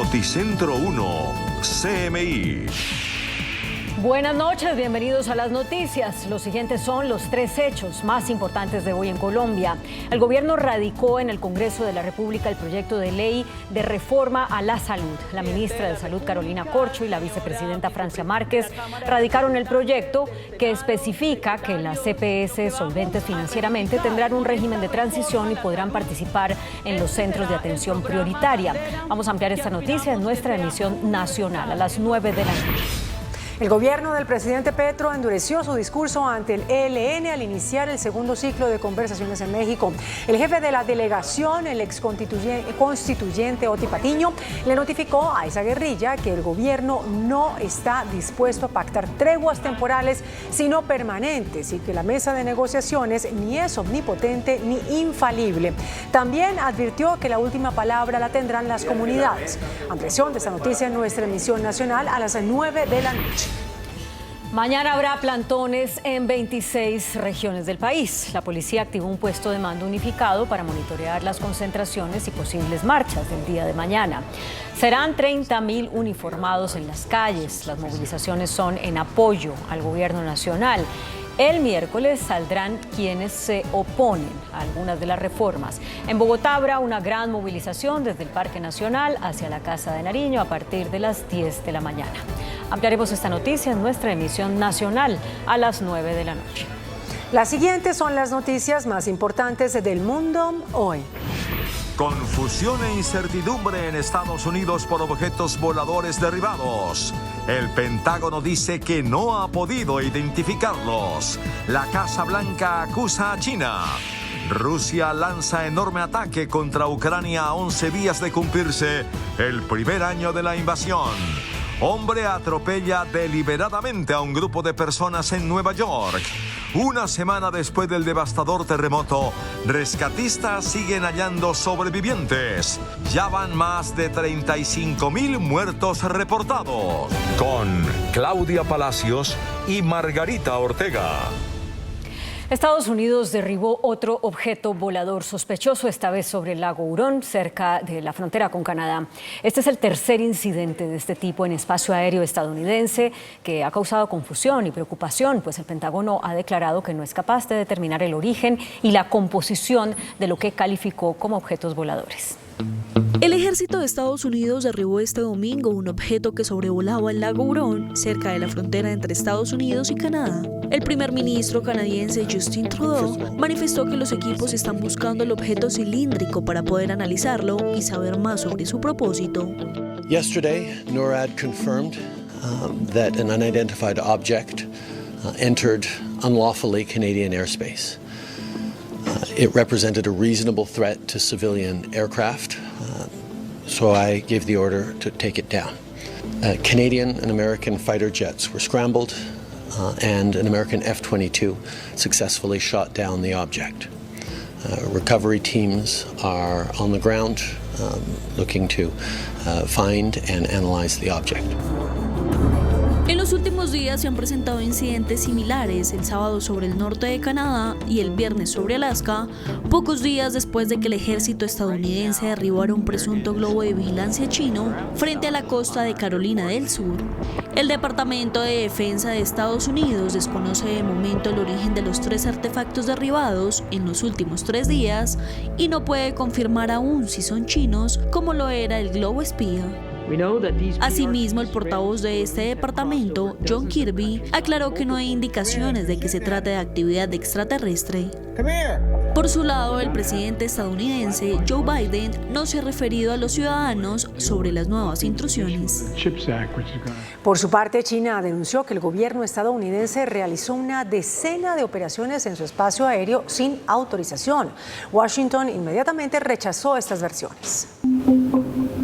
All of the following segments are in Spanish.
Noticentro 1, CMI. Buenas noches, bienvenidos a las noticias. Los siguientes son los tres hechos más importantes de hoy en Colombia. El gobierno radicó en el Congreso de la República el proyecto de ley de reforma a la salud. La ministra de Salud, Carolina Corcho, y la vicepresidenta Francia Márquez radicaron el proyecto que especifica que las EPS solventes financieramente tendrán un régimen de transición y podrán participar en los centros de atención prioritaria. Vamos a ampliar esta noticia en nuestra emisión nacional a las 9 de la noche. El gobierno del presidente Petro endureció su discurso ante el ELN al iniciar el segundo ciclo de conversaciones en México. El jefe de la delegación, el constituyente Oti Patiño, le notificó a esa guerrilla que el gobierno no está dispuesto a pactar treguas temporales, sino permanentes, y que la mesa de negociaciones ni es omnipotente ni infalible. También advirtió que la última palabra la tendrán las comunidades. Ampliación de esta noticia en nuestra emisión nacional a las 9 de la noche. Mañana habrá plantones en 26 regiones del país. La policía activó un puesto de mando unificado para monitorear las concentraciones y posibles marchas del día de mañana. Serán 30.000 uniformados en las calles. Las movilizaciones son en apoyo al gobierno nacional. El miércoles saldrán quienes se oponen a algunas de las reformas. En Bogotá habrá una gran movilización desde el Parque Nacional hacia la Casa de Nariño a partir de las 10 de la mañana. Ampliaremos esta noticia en nuestra emisión nacional a las 9 de la noche. Las siguientes son las noticias más importantes del mundo hoy. Confusión e incertidumbre en Estados Unidos por objetos voladores derribados. El Pentágono dice que no ha podido identificarlos. La Casa Blanca acusa a China. Rusia lanza enorme ataque contra Ucrania a 11 días de cumplirse el primer año de la invasión. Hombre atropella deliberadamente a un grupo de personas en Nueva York. Una semana después del devastador terremoto, rescatistas siguen hallando sobrevivientes. Ya van más de 35.000 muertos reportados. Con Claudia Palacios y Margarita Ortega. Estados Unidos derribó otro objeto volador sospechoso, esta vez sobre el lago Hurón, cerca de la frontera con Canadá. Este es el tercer incidente de este tipo en espacio aéreo estadounidense que ha causado confusión y preocupación, pues el Pentágono ha declarado que no es capaz de determinar el origen y la composición de lo que calificó como objetos voladores. El ejército de Estados Unidos derribó este domingo un objeto que sobrevolaba el lago Hurón, cerca de la frontera entre Estados Unidos y Canadá. El primer ministro canadiense Justin Trudeau manifestó que los equipos están buscando el objeto cilíndrico para poder analizarlo y saber más sobre su propósito. Yesterday, NORAD confirmed that an unidentified object entered unlawfully Canadian airspace. It represented a reasonable threat to civilian aircraft, so I gave the order to take it down. Canadian and American fighter jets were scrambled, and an American F-22 successfully shot down the object. Recovery teams are on the ground looking to find and analyze the object. En los últimos días se han presentado incidentes similares, el sábado sobre el norte de Canadá y el viernes sobre Alaska, pocos días después de que el ejército estadounidense derribara un presunto globo de vigilancia chino frente a la costa de Carolina del Sur. El Departamento de Defensa de Estados Unidos desconoce de momento el origen de los tres artefactos derribados en los últimos 3 días y no puede confirmar aún si son chinos, como lo era el globo espía. Asimismo, el portavoz de este departamento, John Kirby, aclaró que no hay indicaciones de que se trate de actividad extraterrestre. Por su lado, el presidente estadounidense, Joe Biden, no se ha referido a los ciudadanos sobre las nuevas intrusiones. Por su parte, China denunció que el gobierno estadounidense realizó una decena de operaciones en su espacio aéreo sin autorización. Washington inmediatamente rechazó estas versiones.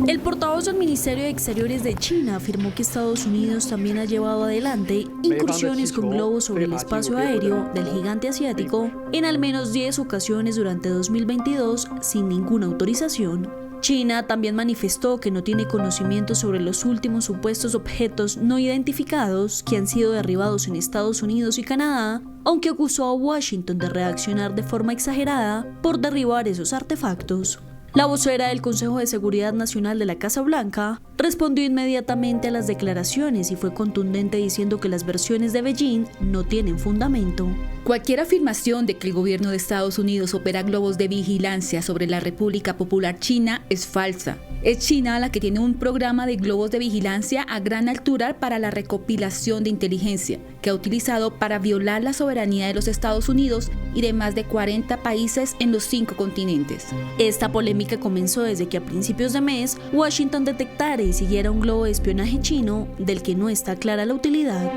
El portavoz del Ministerio de Exteriores de China afirmó que Estados Unidos también ha llevado adelante incursiones con globos sobre el espacio aéreo del gigante asiático en al menos 10 ocasiones durante 2022 sin ninguna autorización. China también manifestó que no tiene conocimiento sobre los últimos supuestos objetos no identificados que han sido derribados en Estados Unidos y Canadá, aunque acusó a Washington de reaccionar de forma exagerada por derribar esos artefactos. La vocera del Consejo de Seguridad Nacional de la Casa Blanca respondió inmediatamente a las declaraciones y fue contundente diciendo que las versiones de Beijing no tienen fundamento. Cualquier afirmación de que el gobierno de Estados Unidos opera globos de vigilancia sobre la República Popular China es falsa. Es China la que tiene un programa de globos de vigilancia a gran altura para la recopilación de inteligencia, que ha utilizado para violar la soberanía de los Estados Unidos y de más de 40 países en los 5 continentes. Esta polémica comenzó desde que a principios de mes Washington detectara y siguiera un globo de espionaje chino del que no está clara la utilidad.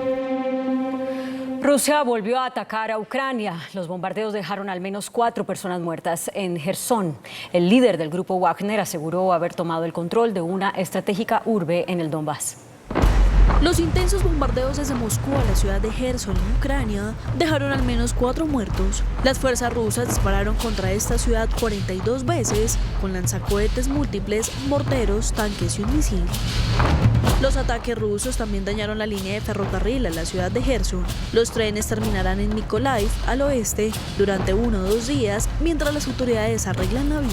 Rusia volvió a atacar a Ucrania. Los bombardeos dejaron al menos 4 personas muertas en Jersón. El líder del grupo Wagner aseguró haber tomado el control de una estratégica urbe en el Donbass. Los intensos bombardeos desde Moscú a la ciudad de Jersón, en Ucrania, dejaron al menos 4 muertos. Las fuerzas rusas dispararon contra esta ciudad 42 veces, con lanzacohetes múltiples, morteros, tanques y un misil. Los ataques rusos también dañaron la línea de ferrocarril a la ciudad de Jersón. Los trenes terminarán en Mykolaiv, al oeste, durante 1 o 2 días, mientras las autoridades arreglan la vía.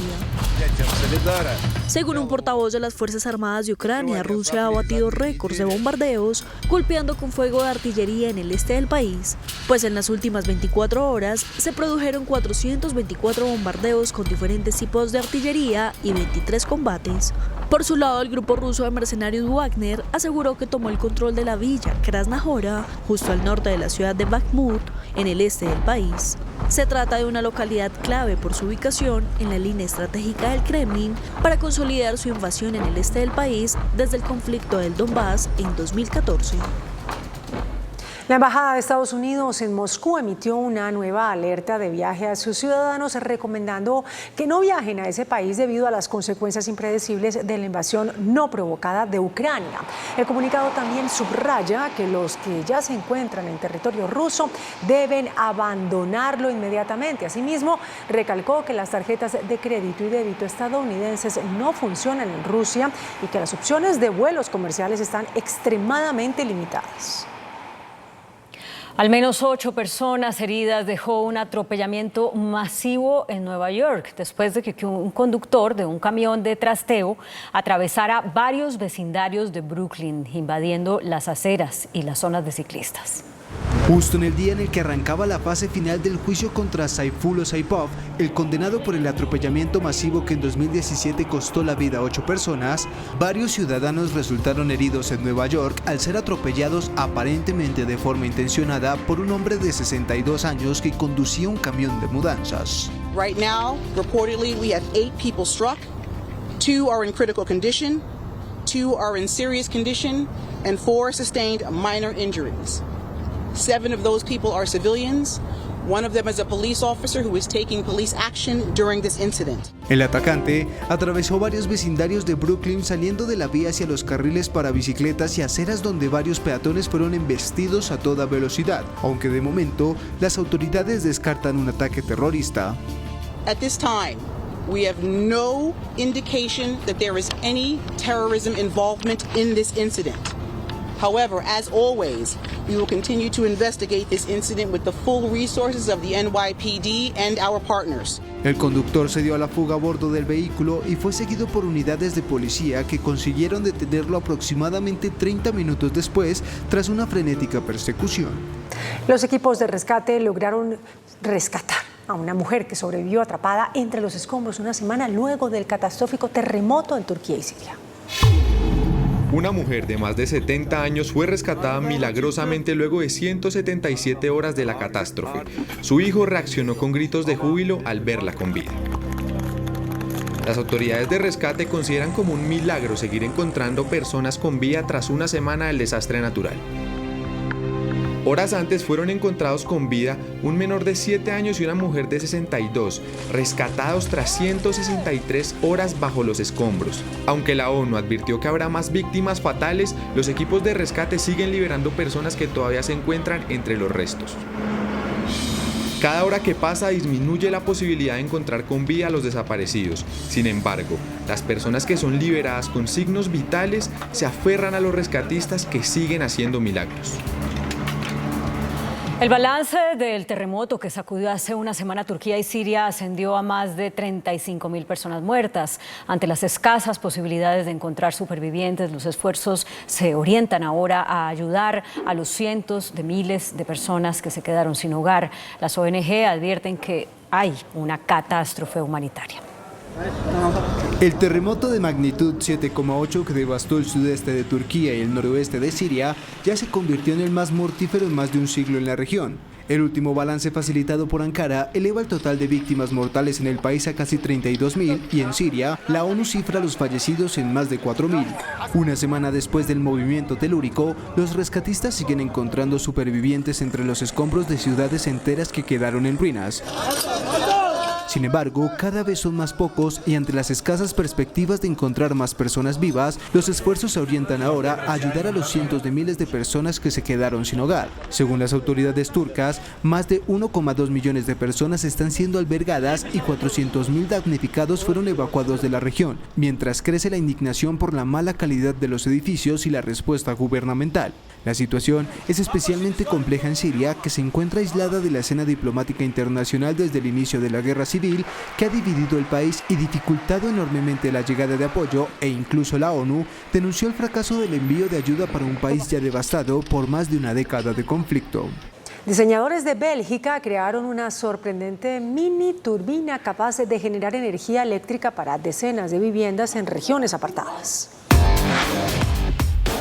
Según un portavoz de las Fuerzas Armadas de Ucrania, Rusia ha batido récords de bombardeos, golpeando con fuego de artillería en el este del país, pues en las últimas 24 horas se produjeron 424 bombardeos con diferentes tipos de artillería y 23 combates. Por su lado, el grupo ruso de mercenarios Wagner aseguró que tomó el control de la villa Krasnahora, justo al norte de la ciudad de Bakhmut, en el este del país. Se trata de una localidad clave por su ubicación en la línea estratégica del Kremlin para consolidar su invasión en el este del país desde el conflicto del Donbass en 2014. La Embajada de Estados Unidos en Moscú emitió una nueva alerta de viaje a sus ciudadanos, recomendando que no viajen a ese país debido a las consecuencias impredecibles de la invasión no provocada de Ucrania. El comunicado también subraya que los que ya se encuentran en territorio ruso deben abandonarlo inmediatamente. Asimismo, recalcó que las tarjetas de crédito y débito estadounidenses no funcionan en Rusia y que las opciones de vuelos comerciales están extremadamente limitadas. Al menos 8 personas heridas dejó un atropellamiento masivo en Nueva York después de que un conductor de un camión de trasteo atravesara varios vecindarios de Brooklyn, invadiendo las aceras y las zonas de ciclistas. Justo en el día en el que arrancaba la fase final del juicio contra Saifullah Saipov, el condenado por el atropellamiento masivo que en 2017 costó la vida a 8 personas, varios ciudadanos resultaron heridos en Nueva York al ser atropellados aparentemente de forma intencionada por un hombre de 62 años que conducía un camión de mudanzas. Right now, reportedly, we have 8 people struck. 2 are in critical condition, 2 are in serious condition, and 4 sustained minor injuries. 7 of those people are civilians. 1 of them is a police officer who is taking police action during this incident. El atacante atravesó varios vecindarios de Brooklyn saliendo de la vía hacia los carriles para bicicletas y aceras donde varios peatones fueron embestidos a toda velocidad, aunque de momento las autoridades descartan un ataque terrorista. At this time, we have no indication that there is any terrorism involvement in this incident. However, as always, we will continue to investigate this incident with the full resources of the NYPD and our partners. El conductor se dio a la fuga a bordo del vehículo y fue seguido por unidades de policía que consiguieron detenerlo aproximadamente 30 minutos después tras una frenética persecución. Los equipos de rescate lograron rescatar a una mujer que sobrevivió atrapada entre los escombros una semana luego del catastrófico terremoto en Turquía y Siria. Una mujer de más de 70 años fue rescatada milagrosamente luego de 177 horas de la catástrofe. Su hijo reaccionó con gritos de júbilo al verla con vida. Las autoridades de rescate consideran como un milagro seguir encontrando personas con vida tras una semana del desastre natural. Horas antes fueron encontrados con vida un menor de 7 años y una mujer de 62, rescatados tras 163 horas bajo los escombros. Aunque la ONU advirtió que habrá más víctimas fatales, los equipos de rescate siguen liberando personas que todavía se encuentran entre los restos. Cada hora que pasa disminuye la posibilidad de encontrar con vida a los desaparecidos. Sin embargo, las personas que son liberadas con signos vitales se aferran a los rescatistas que siguen haciendo milagros. El balance del terremoto que sacudió hace una semana Turquía y Siria ascendió a más de 35.000 personas muertas. Ante las escasas posibilidades de encontrar supervivientes, los esfuerzos se orientan ahora a ayudar a los cientos de miles de personas que se quedaron sin hogar. Las ONG advierten que hay una catástrofe humanitaria. El terremoto de magnitud 7,8 que devastó el sudeste de Turquía y el noroeste de Siria ya se convirtió en el más mortífero en más de un siglo en la región. El último balance facilitado por Ankara eleva el total de víctimas mortales en el país a casi 32.000 y en Siria la ONU cifra los fallecidos en más de 4.000. Una semana después del movimiento telúrico, los rescatistas siguen encontrando supervivientes entre los escombros de ciudades enteras que quedaron en ruinas. Sin embargo, cada vez son más pocos y ante las escasas perspectivas de encontrar más personas vivas, los esfuerzos se orientan ahora a ayudar a los cientos de miles de personas que se quedaron sin hogar. Según las autoridades turcas, más de 1,2 millones de personas están siendo albergadas y 400.000 damnificados fueron evacuados de la región, mientras crece la indignación por la mala calidad de los edificios y la respuesta gubernamental. La situación es especialmente compleja en Siria, que se encuentra aislada de la escena diplomática internacional desde el inicio de la guerra civil, que ha dividido el país y dificultado enormemente la llegada de apoyo, e incluso la ONU denunció el fracaso del envío de ayuda para un país ya devastado por más de una década de conflicto. Diseñadores de Bélgica crearon una sorprendente mini turbina capaz de generar energía eléctrica para decenas de viviendas en regiones apartadas.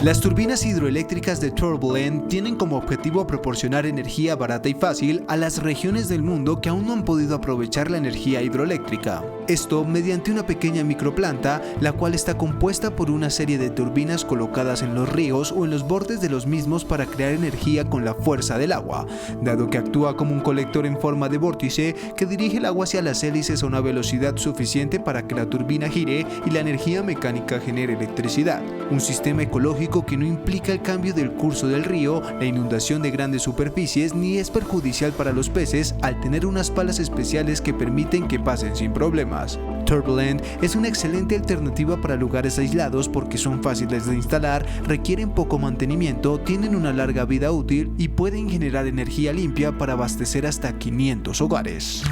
Las turbinas hidroeléctricas de Turbulent tienen como objetivo proporcionar energía barata y fácil a las regiones del mundo que aún no han podido aprovechar la energía hidroeléctrica. Esto mediante una pequeña microplanta, la cual está compuesta por una serie de turbinas colocadas en los ríos o en los bordes de los mismos para crear energía con la fuerza del agua, dado que actúa como un colector en forma de vórtice que dirige el agua hacia las hélices a una velocidad suficiente para que la turbina gire y la energía mecánica genere electricidad. Un sistema ecológico que no implica el cambio del curso del río, la inundación de grandes superficies, ni es perjudicial para los peces al tener unas palas especiales que permiten que pasen sin problemas. Turbulent es una excelente alternativa para lugares aislados porque son fáciles de instalar, requieren poco mantenimiento, tienen una larga vida útil y pueden generar energía limpia para abastecer hasta 500 hogares.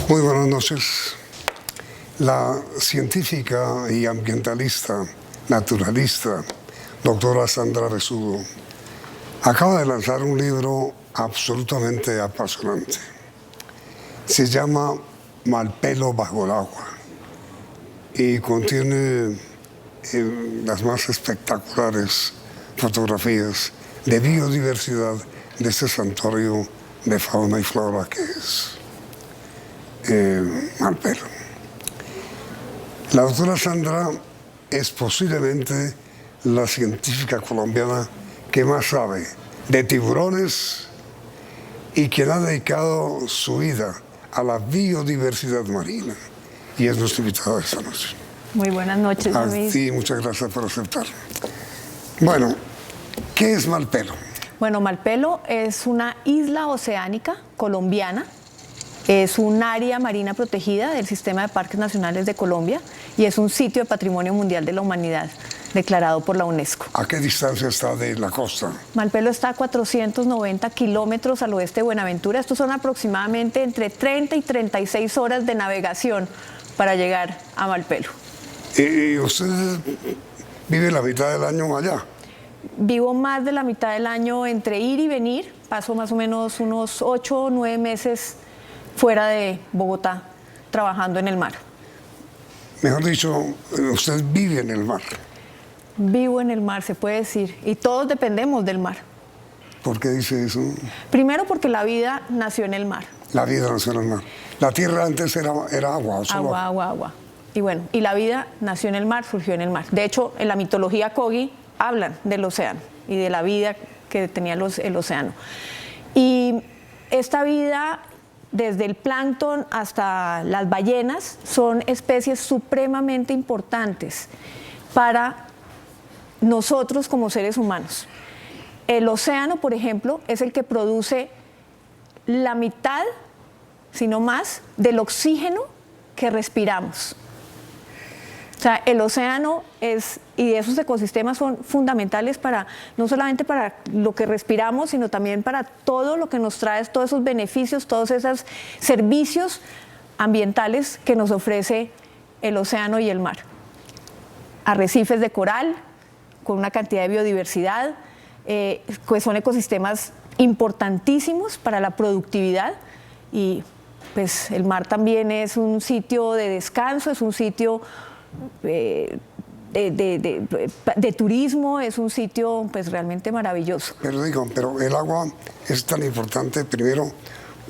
Muy buenas noches. La científica y ambientalista, naturalista, doctora Sandra Resudo, acaba de lanzar un libro absolutamente apasionante. Se llama Malpelo bajo el agua y contiene las más espectaculares fotografías de biodiversidad de este santuario de fauna y flora que es Malpelo. La doctora Sandra es posiblemente la científica colombiana que más sabe de tiburones y quien ha dedicado su vida a la biodiversidad marina. Y es nuestra invitada esta noche. Muy buenas noches, Luis. Sí, muchas gracias por aceptar. Bueno, ¿qué es Malpelo? Bueno, Malpelo es una isla oceánica colombiana. Es un área marina protegida del Sistema de Parques Nacionales de Colombia y es un sitio de Patrimonio Mundial de la Humanidad declarado por la UNESCO. ¿A qué distancia está de la costa? Malpelo está a 490 kilómetros al oeste de Buenaventura. Estos son aproximadamente entre 30 y 36 horas de navegación para llegar a Malpelo. ¿Y usted vive la mitad del año allá? Vivo más de la mitad del año entre ir y venir. Paso más o menos unos 8 o 9 meses fuera de Bogotá, trabajando en el mar. Mejor dicho, usted vive en el mar. Vivo en el mar, se puede decir, y todos dependemos del mar. ¿Por qué dice eso? Primero porque la vida nació en el mar. La vida nació en el mar. La tierra antes era agua. ¿O solo? Agua. Y bueno, y la vida nació en el mar, surgió en el mar. De hecho, en la mitología Kogi hablan del océano y de la vida que tenía el océano. Y esta vida, desde el plancton hasta las ballenas, son especies supremamente importantes para nosotros como seres humanos. El océano, por ejemplo, es el que produce la mitad, si no más, del oxígeno que respiramos. sea, el océano y esos ecosistemas son fundamentales no solamente para lo que respiramos, sino también para todo lo que nos trae, todos esos beneficios, todos esos servicios ambientales que nos ofrece el océano y el mar. Arrecifes de coral, con una cantidad de biodiversidad, pues son ecosistemas importantísimos para la productividad, y pues el mar también es un sitio de descanso, es un sitio de turismo, es un sitio pues realmente maravilloso. Pero el agua es tan importante, primero,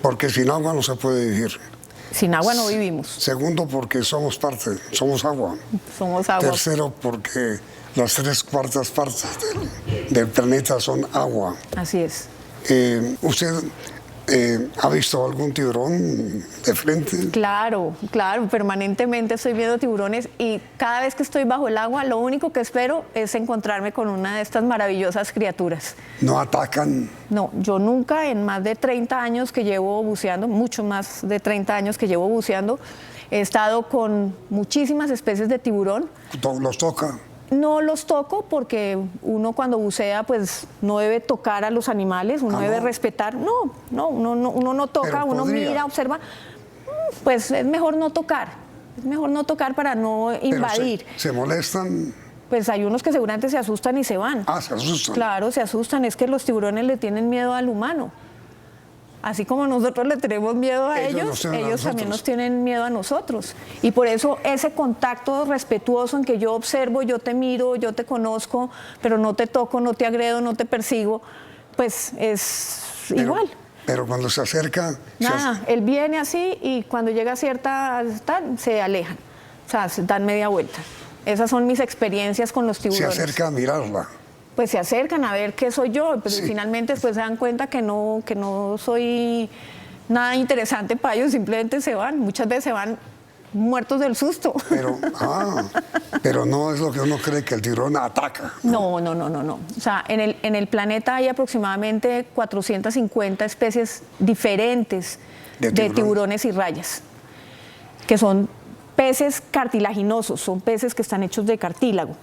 porque sin agua no se puede vivir. Sin agua no vivimos. Segundo, porque somos agua. Somos agua. Tercero, porque las 3/4 partes del planeta son agua. Así es. ¿Usted ha visto algún tiburón de frente? Claro, permanentemente estoy viendo tiburones, y cada vez que estoy bajo el agua lo único que espero es encontrarme con una de estas maravillosas criaturas. ¿No atacan? No, yo nunca, en más de 30 años que llevo buceando, mucho más de 30 años que llevo buceando, he estado con muchísimas especies de tiburón. ¿Los toca? No los toco, porque uno cuando bucea pues no debe tocar a los animales, uno debe respetar. Uno no toca, uno mira, observa. Pues es mejor no tocar, para no invadir. ¿Se molestan? Pues hay unos que seguramente se asustan y se van. Ah, se asustan. Claro, se asustan, es que los tiburones le tienen miedo al humano. Así como nosotros le tenemos miedo a ellos también nos tienen miedo a nosotros. Y por eso ese contacto respetuoso en que yo observo, yo te miro, yo te conozco, pero no te toco, no te agredo, no te persigo, pues es igual. Pero cuando se acerca... Nada, él viene así, y cuando llega a cierta edad se alejan, o sea, se dan media vuelta. Esas son mis experiencias con los tiburones. Se acerca a mirarla. Pues se acercan a ver qué soy yo, pero finalmente después se dan cuenta que no soy nada interesante para ellos, simplemente se van. Muchas veces se van muertos del susto. Pero no es lo que uno cree, que el tiburón ataca. No. O sea, en el planeta hay aproximadamente 450 especies diferentes de tiburones y rayas, que son peces cartilaginosos, son peces que están hechos de cartílago.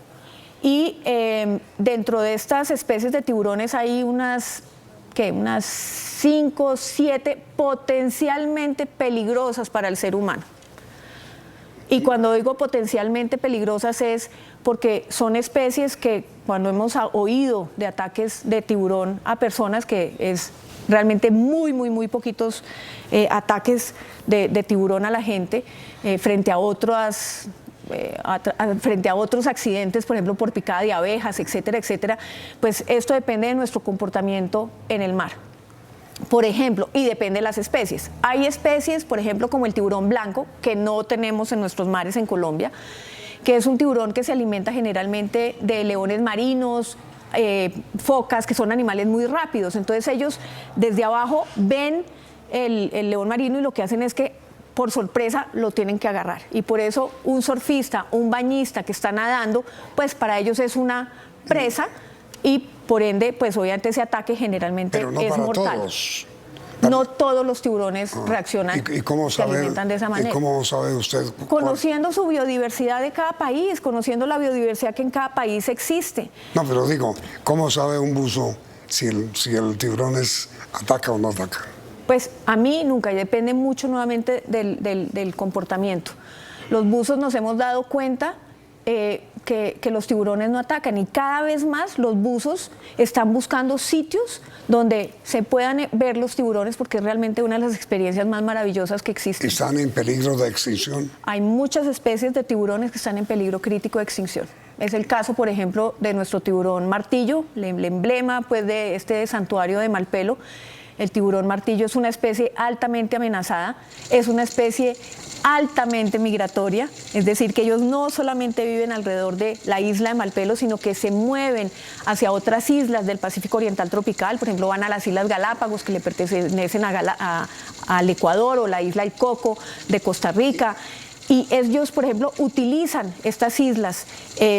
Y dentro de estas especies de tiburones hay unas 5 o 7 potencialmente peligrosas para el ser humano. Y cuando digo potencialmente peligrosas es porque son especies que, cuando hemos oído de ataques de tiburón a personas, que es realmente muy poquitos ataques de tiburón a la gente, frente a otros accidentes, por ejemplo, por picada de abejas, etcétera, pues esto depende de nuestro comportamiento en el mar. Por ejemplo, y depende de las especies. Hay especies, por ejemplo, como el tiburón blanco, que no tenemos en nuestros mares en Colombia, que es un tiburón que se alimenta generalmente de leones marinos, focas, que son animales muy rápidos. Entonces ellos desde abajo ven el león marino, y lo que hacen es que por sorpresa lo tienen que agarrar. Y por eso un surfista, un bañista que está nadando, pues para ellos es una presa, y por ende, pues obviamente ese ataque generalmente es mortal. Todos. No todos los tiburones reaccionan, ¿Y cómo se alimentan de esa manera. ¿Y cómo sabe usted? Conociendo su biodiversidad de cada país, conociendo la biodiversidad que en cada país existe. No, pero digo, ¿cómo sabe un buzo si el tiburón ataca o no ataca? Pues a mí nunca, y depende mucho nuevamente del comportamiento. Los buzos nos hemos dado cuenta que los tiburones no atacan, y cada vez más los buzos están buscando sitios donde se puedan ver los tiburones, porque es realmente una de las experiencias más maravillosas que existen. ¿Están en peligro de extinción? Hay muchas especies de tiburones que están en peligro crítico de extinción. Es el caso, por ejemplo, de nuestro tiburón martillo, el emblema pues, de este santuario de Malpelo. El tiburón martillo es una especie altamente amenazada, es una especie altamente migratoria, es decir, que ellos no solamente viven alrededor de la isla de Malpelo, sino que se mueven hacia otras islas del Pacífico Oriental Tropical. Por ejemplo, van a las Islas Galápagos, que le pertenecen al Ecuador, o la isla El Coco de Costa Rica. Y ellos, por ejemplo, utilizan estas islas,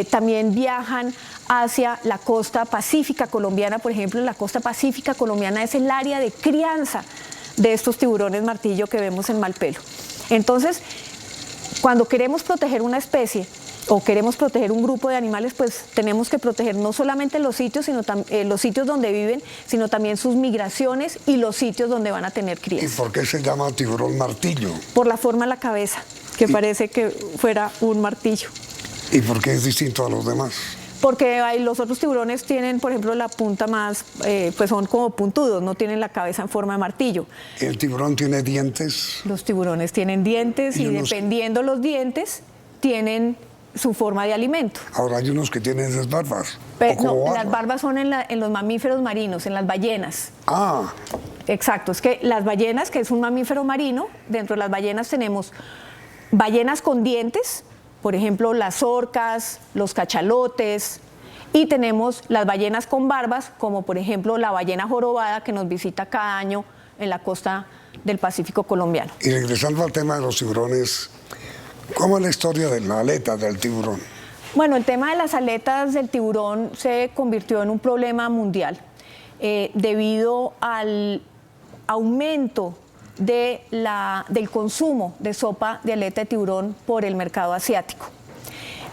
también viajan hacia la costa pacífica colombiana. Por ejemplo, la costa pacífica colombiana es el área de crianza de estos tiburones martillo que vemos en Malpelo. Entonces, cuando queremos proteger una especie, o queremos proteger un grupo de animales, pues tenemos que proteger no solamente los sitios, sino los sitios donde viven, sino también sus migraciones y los sitios donde van a tener crías. ¿Y por qué se llama tiburón martillo? Por la forma de la cabeza, que parece que fuera un martillo. ¿Y por qué es distinto a los demás? Porque los otros tiburones tienen, por ejemplo, la punta más, pues son como puntudos, no tienen la cabeza en forma de martillo. ¿El tiburón tiene dientes? Los tiburones tienen dientes y dependiendo los dientes, tienen su forma de alimento. Ahora hay unos que tienen esas barbas. No, las barbas son en los mamíferos marinos, en las ballenas. Ah. Exacto, es que las ballenas, que es un mamífero marino, dentro de las ballenas tenemos ballenas con dientes, por ejemplo, las orcas, los cachalotes, y tenemos las ballenas con barbas, como por ejemplo la ballena jorobada que nos visita cada año en la costa del Pacífico colombiano. Y regresando al tema de los tiburones, ¿cómo es la historia de la aleta del tiburón? Bueno, el tema de las aletas del tiburón se convirtió en un problema mundial debido al aumento del consumo de sopa de aleta de tiburón por el mercado asiático.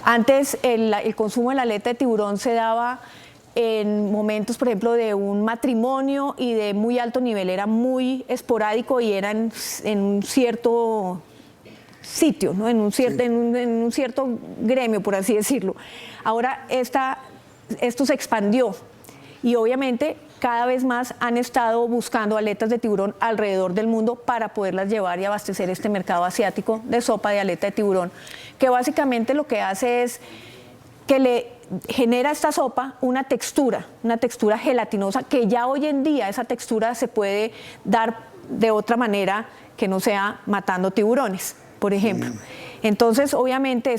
Antes el consumo de la aleta de tiburón se daba en momentos, por ejemplo, de un matrimonio y de muy alto nivel, era muy esporádico y era en un cierto sitio, ¿no? en un cierto gremio, por así decirlo. Ahora esto se expandió y obviamente cada vez más han estado buscando aletas de tiburón alrededor del mundo para poderlas llevar y abastecer este mercado asiático de sopa de aleta de tiburón, que básicamente lo que hace es que le genera a esta sopa una textura gelatinosa, que ya hoy en día esa textura se puede dar de otra manera que no sea matando tiburones, por ejemplo. Entonces, obviamente,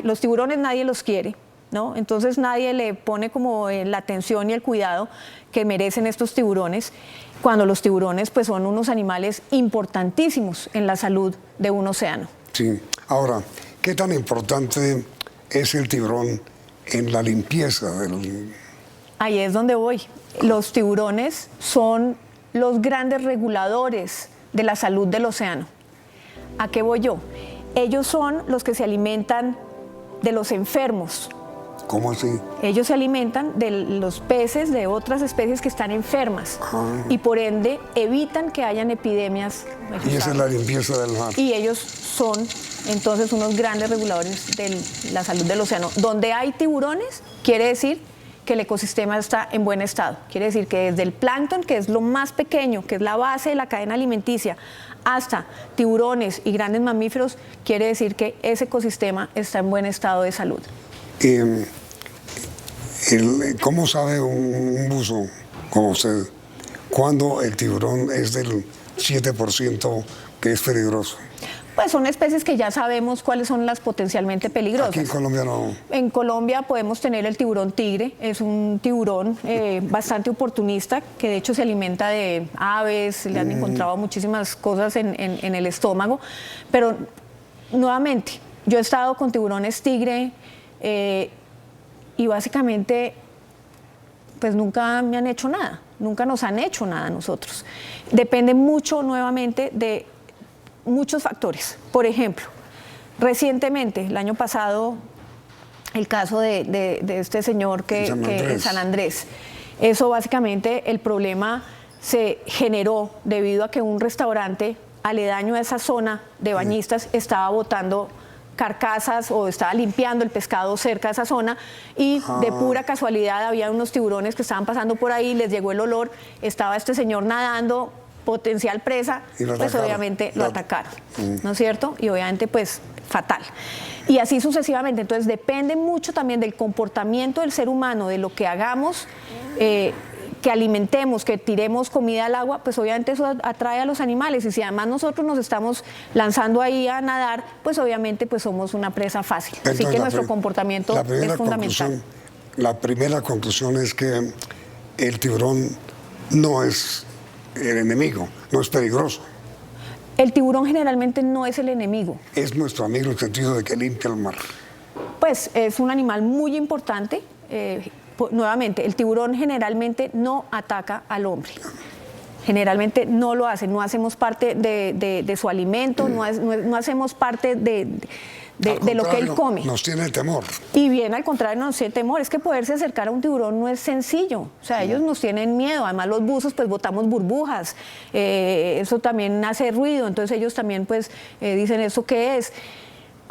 los tiburones nadie los quiere, ¿no? Entonces nadie le pone como la atención y el cuidado que merecen estos tiburones, cuando los tiburones pues son unos animales importantísimos en la salud de un océano. Sí. Ahora, ¿qué tan importante es el tiburón en la limpieza del...? Ahí es donde voy. Los tiburones son los grandes reguladores de la salud del océano. ¿A qué voy yo? Ellos son los que se alimentan de los enfermos. ¿Cómo así? Ellos se alimentan de los peces de otras especies que están enfermas y por ende evitan que hayan epidemias. Y esa es la limpieza del mar. Y ellos son entonces unos grandes reguladores de la salud del océano. Donde hay tiburones, quiere decir que el ecosistema está en buen estado. Quiere decir que desde el plancton, que es lo más pequeño, que es la base de la cadena alimenticia, hasta tiburones y grandes mamíferos, quiere decir que ese ecosistema está en buen estado de salud. ¿Cómo sabe un buzo como usted cuando el tiburón es del 7% que es peligroso? Pues son especies que ya sabemos cuáles son las potencialmente peligrosas. Aquí en Colombia no. En Colombia podemos tener el tiburón tigre, es un tiburón bastante oportunista, que de hecho se alimenta de aves, le han encontrado muchísimas cosas en el estómago, pero nuevamente, yo he estado con tiburones tigre y básicamente pues nunca me han hecho nada, nunca nos han hecho nada a nosotros. Depende mucho nuevamente de muchos factores. Por ejemplo, recientemente, el año pasado, el caso de este señor que en San Andrés. Eso básicamente, el problema se generó debido a que un restaurante aledaño a esa zona de bañistas estaba botando carcasas o estaba limpiando el pescado cerca de esa zona y de pura casualidad había unos tiburones que estaban pasando por ahí, les llegó el olor, estaba este señor nadando, potencial presa, pues obviamente lo atacaron, ¿no es cierto? Y obviamente pues fatal. Y así sucesivamente, entonces depende mucho también del comportamiento del ser humano, de lo que hagamos, que alimentemos, que tiremos comida al agua, pues obviamente eso atrae a los animales y si además nosotros nos estamos lanzando ahí a nadar, pues obviamente pues somos una presa fácil. Entonces, así que nuestro comportamiento es fundamental. La primera conclusión es que el tiburón no es el enemigo, no es peligroso. El tiburón generalmente no es el enemigo. Es nuestro amigo en el sentido de que limpia el mar. Pues es un animal muy importante. Nuevamente, el tiburón generalmente no ataca al hombre. Generalmente no lo hace, no hacemos parte de su alimento, no hacemos parte de de lo que él come. Nos tiene temor. Y bien, al contrario, nos tiene temor. Es que poderse acercar a un tiburón no es sencillo. O sea, ellos nos tienen miedo. Además, los buzos, pues, botamos burbujas. Eso también hace ruido. Entonces, ellos también, pues, dicen, ¿eso qué es?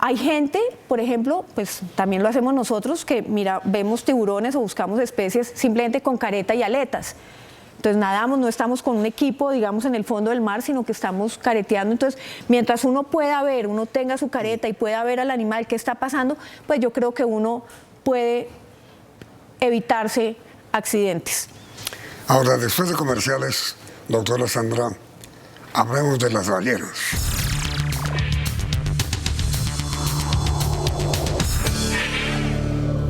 Hay gente, por ejemplo, pues también lo hacemos nosotros, que mira, vemos tiburones o buscamos especies simplemente con careta y aletas. Entonces nadamos, no estamos con un equipo, digamos, en el fondo del mar, sino que estamos careteando. Entonces, mientras uno pueda ver, uno tenga su careta y pueda ver al animal qué está pasando, pues yo creo que uno puede evitarse accidentes. Ahora, después de comerciales, doctora Sandra, hablemos de las ballenas.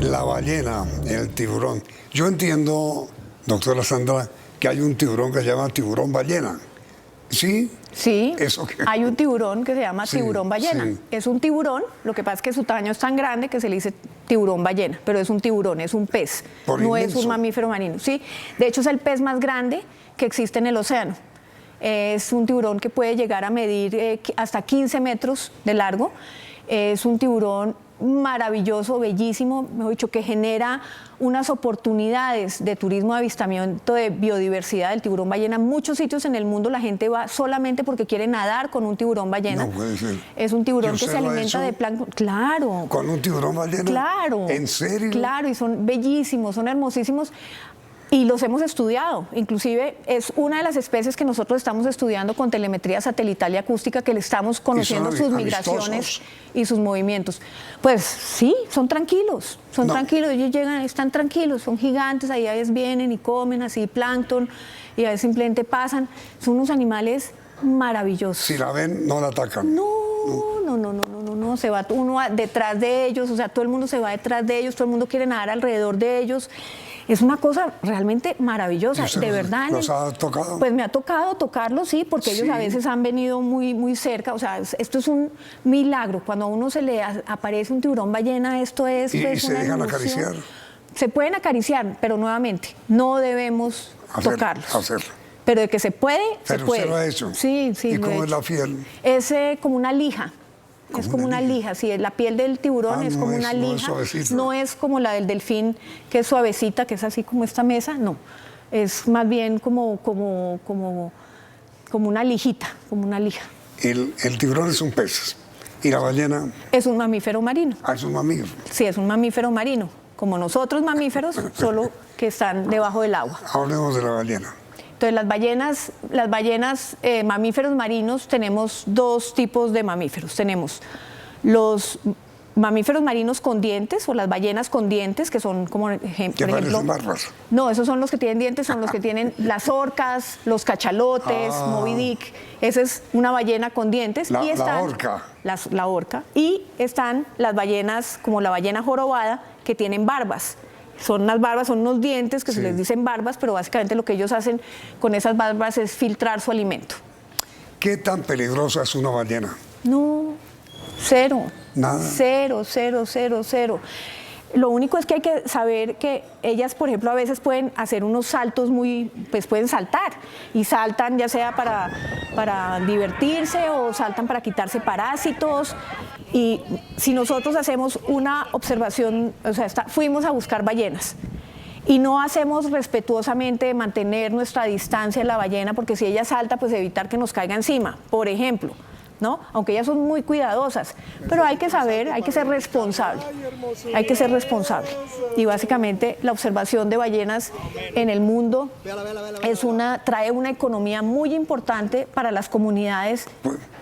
La ballena, el tiburón. Yo entiendo, doctora Sandra, que hay un tiburón que se llama tiburón ballena. ¿Sí? Sí, ¿Eso qué? hay un tiburón que se llama Sí, tiburón ballena. sí. Es un tiburón, lo que pasa es que su tamaño es tan grande que se le dice tiburón ballena, pero es un tiburón, es un pez, Por no inmenso. es un mamífero marino. Sí, de hecho es el pez más grande que existe en el océano. Es un tiburón que puede llegar a medir hasta 15 metros de largo. Es un tiburón maravilloso, bellísimo, mejor dicho, que genera unas oportunidades de turismo de avistamiento de biodiversidad del tiburón ballena. En muchos sitios en el mundo la gente va solamente porque quiere nadar con un tiburón ballena. No puede ser. Es un tiburón ¿Y que usted se lo ha alimenta hecho? de plancton. Claro. ¿Con un tiburón ballena? Claro. ¿En serio? Claro, y son bellísimos, son hermosísimos. Y los hemos estudiado, inclusive es una de las especies que nosotros estamos estudiando con telemetría satelital y acústica, que le estamos conociendo sus migraciones amistosos? y sus movimientos. Pues sí, son tranquilos, ellos llegan, están tranquilos, son gigantes, ahí a veces vienen y comen así plancton y a veces simplemente pasan. Son unos animales maravillosos. Si la ven, no la atacan. No, se va uno detrás de ellos, o sea, todo el mundo se va detrás de ellos, todo el mundo quiere nadar alrededor de ellos. Es una cosa realmente maravillosa, de verdad. ¿Los ha tocado? Pues me ha tocado tocarlos, sí, porque ellos a veces han venido muy, muy cerca. O sea, esto es un milagro. Cuando a uno se le aparece un tiburón ballena, esto es ¿Y pues, se una dejan emoción. acariciar? Se pueden acariciar, pero nuevamente, no debemos tocarlos. Hacerlo. Pero de que se puede, Pero se puede. usted lo ha hecho. Sí, ¿Y lo he cómo es hecho. la piel? Es como una lija. Es como una lija, sí, la piel del tiburón es como una lija, no es como la del delfín, que es suavecita, que es así como esta mesa, no, es más bien como una lijita, como una lija. El tiburón es un pez, ¿y la ballena? Es un mamífero marino. Ah, es un mamífero. Sí, es un mamífero marino, como nosotros mamíferos, solo que están debajo del agua. Hablemos de la ballena. Entonces, las ballenas mamíferos marinos, tenemos dos tipos de mamíferos. Tenemos los mamíferos marinos con dientes o las ballenas con dientes, que son como, por ejemplo... barbas. No, esos son los que tienen dientes, son los que tienen las orcas, los cachalotes, Moby Dick. Esa es una ballena con dientes. La orca. orca. La orca. Y están las ballenas, como la ballena jorobada, que tienen barbas. Son unas barbas, son unos dientes que se les dicen barbas, pero básicamente lo que ellos hacen con esas barbas es filtrar su alimento. ¿Qué tan peligrosa es una ballena? No, cero. Nada. Cero. Lo único es que hay que saber que ellas, por ejemplo, a veces pueden hacer unos saltos pues pueden saltar. Y saltan ya sea para divertirse o saltan para quitarse parásitos. Y si nosotros hacemos una observación, o sea, fuimos a buscar ballenas y no hacemos respetuosamente mantener nuestra distancia de la ballena, porque si ella salta, pues evitar que nos caiga encima, por ejemplo, ¿no? Aunque ellas son muy cuidadosas, pero hay que saber, hay que ser responsable, Y básicamente la observación de ballenas en el mundo trae una economía muy importante para las comunidades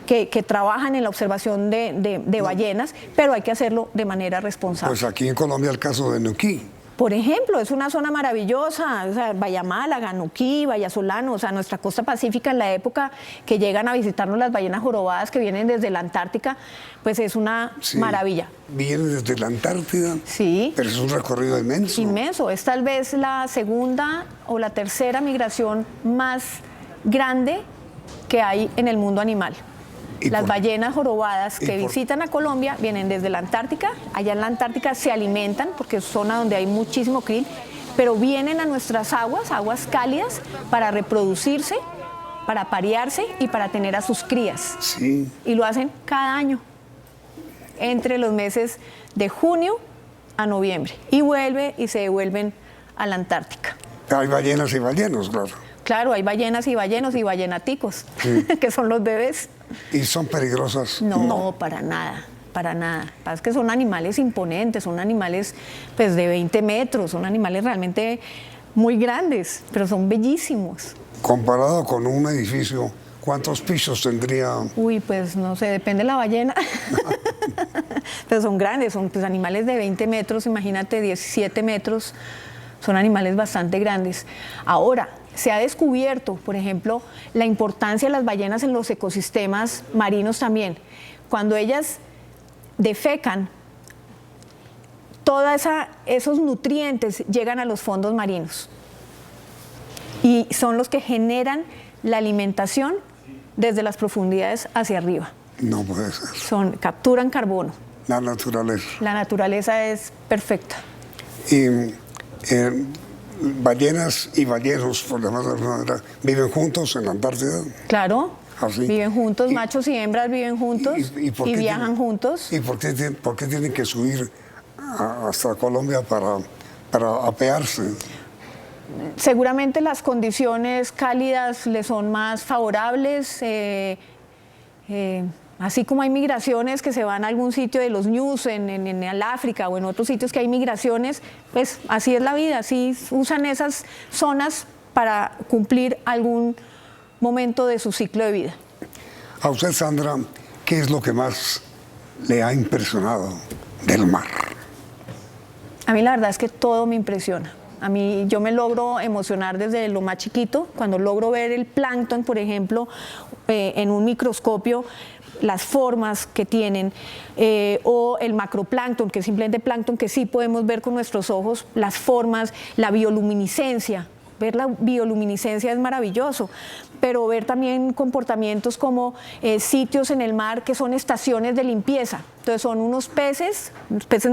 que trabajan en la observación de ballenas, pero hay que hacerlo de manera responsable. Pues aquí en Colombia el caso de Nuquí. Por ejemplo, es una zona maravillosa, o sea, Bahía Málaga, Nuquí, Bahía Solano, o sea, nuestra costa pacífica en la época que llegan a visitarnos las ballenas jorobadas que vienen desde la Antártica, pues es una maravilla. Vienen desde la Antártida, sí, pero es un recorrido inmenso. Inmenso, es tal vez la segunda o la tercera migración más grande que hay en el mundo animal. Las ballenas jorobadas que visitan a Colombia vienen desde la Antártica. Allá en la Antártica se alimentan porque es zona donde hay muchísimo krill, pero vienen a nuestras aguas cálidas, para reproducirse, para parearse y para tener a sus crías. Sí. Y lo hacen cada año. entre los meses de junio a noviembre y vuelve y se devuelven a la Antártica. Hay ballenas y ballenos, claro. Claro, hay ballenas y ballenos y ballenaticos, Sí. que son los bebés. ¿Y son peligrosas? No, para nada, para nada. Es que son animales imponentes, son animales pues, de 20 metros, son animales realmente muy grandes, pero son bellísimos. Comparado con un edificio, ¿cuántos pisos tendría? Uy, pues no sé, depende de la ballena. Pero son grandes, son pues, animales de 20 metros, imagínate, 17 metros. Son animales bastante grandes. Ahora, se ha descubierto, por ejemplo, la importancia de las ballenas en los ecosistemas marinos también. Cuando ellas defecan, todos esos nutrientes llegan a los fondos marinos y son los que generan la alimentación desde las profundidades hacia arriba. No puede ser. Capturan carbono. La naturaleza. La naturaleza es perfecta. Y ballenas y ballenos, por llamarlo de alguna manera, ¿viven juntos en la Antártida? Claro, ¿Así? Viven juntos, machos y hembras viven juntos y viajan juntos. ¿Y por qué tienen que subir hasta Colombia para apearse? Seguramente las condiciones cálidas les son más favorables, así como hay migraciones que se van a algún sitio de los ñus, en el África o en otros sitios que hay migraciones, pues así es la vida, así usan esas zonas para cumplir algún momento de su ciclo de vida. A usted, Sandra, ¿qué es lo que más le ha impresionado del mar? A mí la verdad es que todo me impresiona. A mí yo me logro emocionar desde lo más chiquito, cuando logro ver el plancton, por ejemplo, en un microscopio, las formas que tienen, o el macroplancton, que es simplemente plancton que sí podemos ver con nuestros ojos, las formas, la bioluminiscencia. Ver la bioluminiscencia es maravilloso, pero ver también comportamientos como sitios en el mar que son estaciones de limpieza. Entonces son unos peces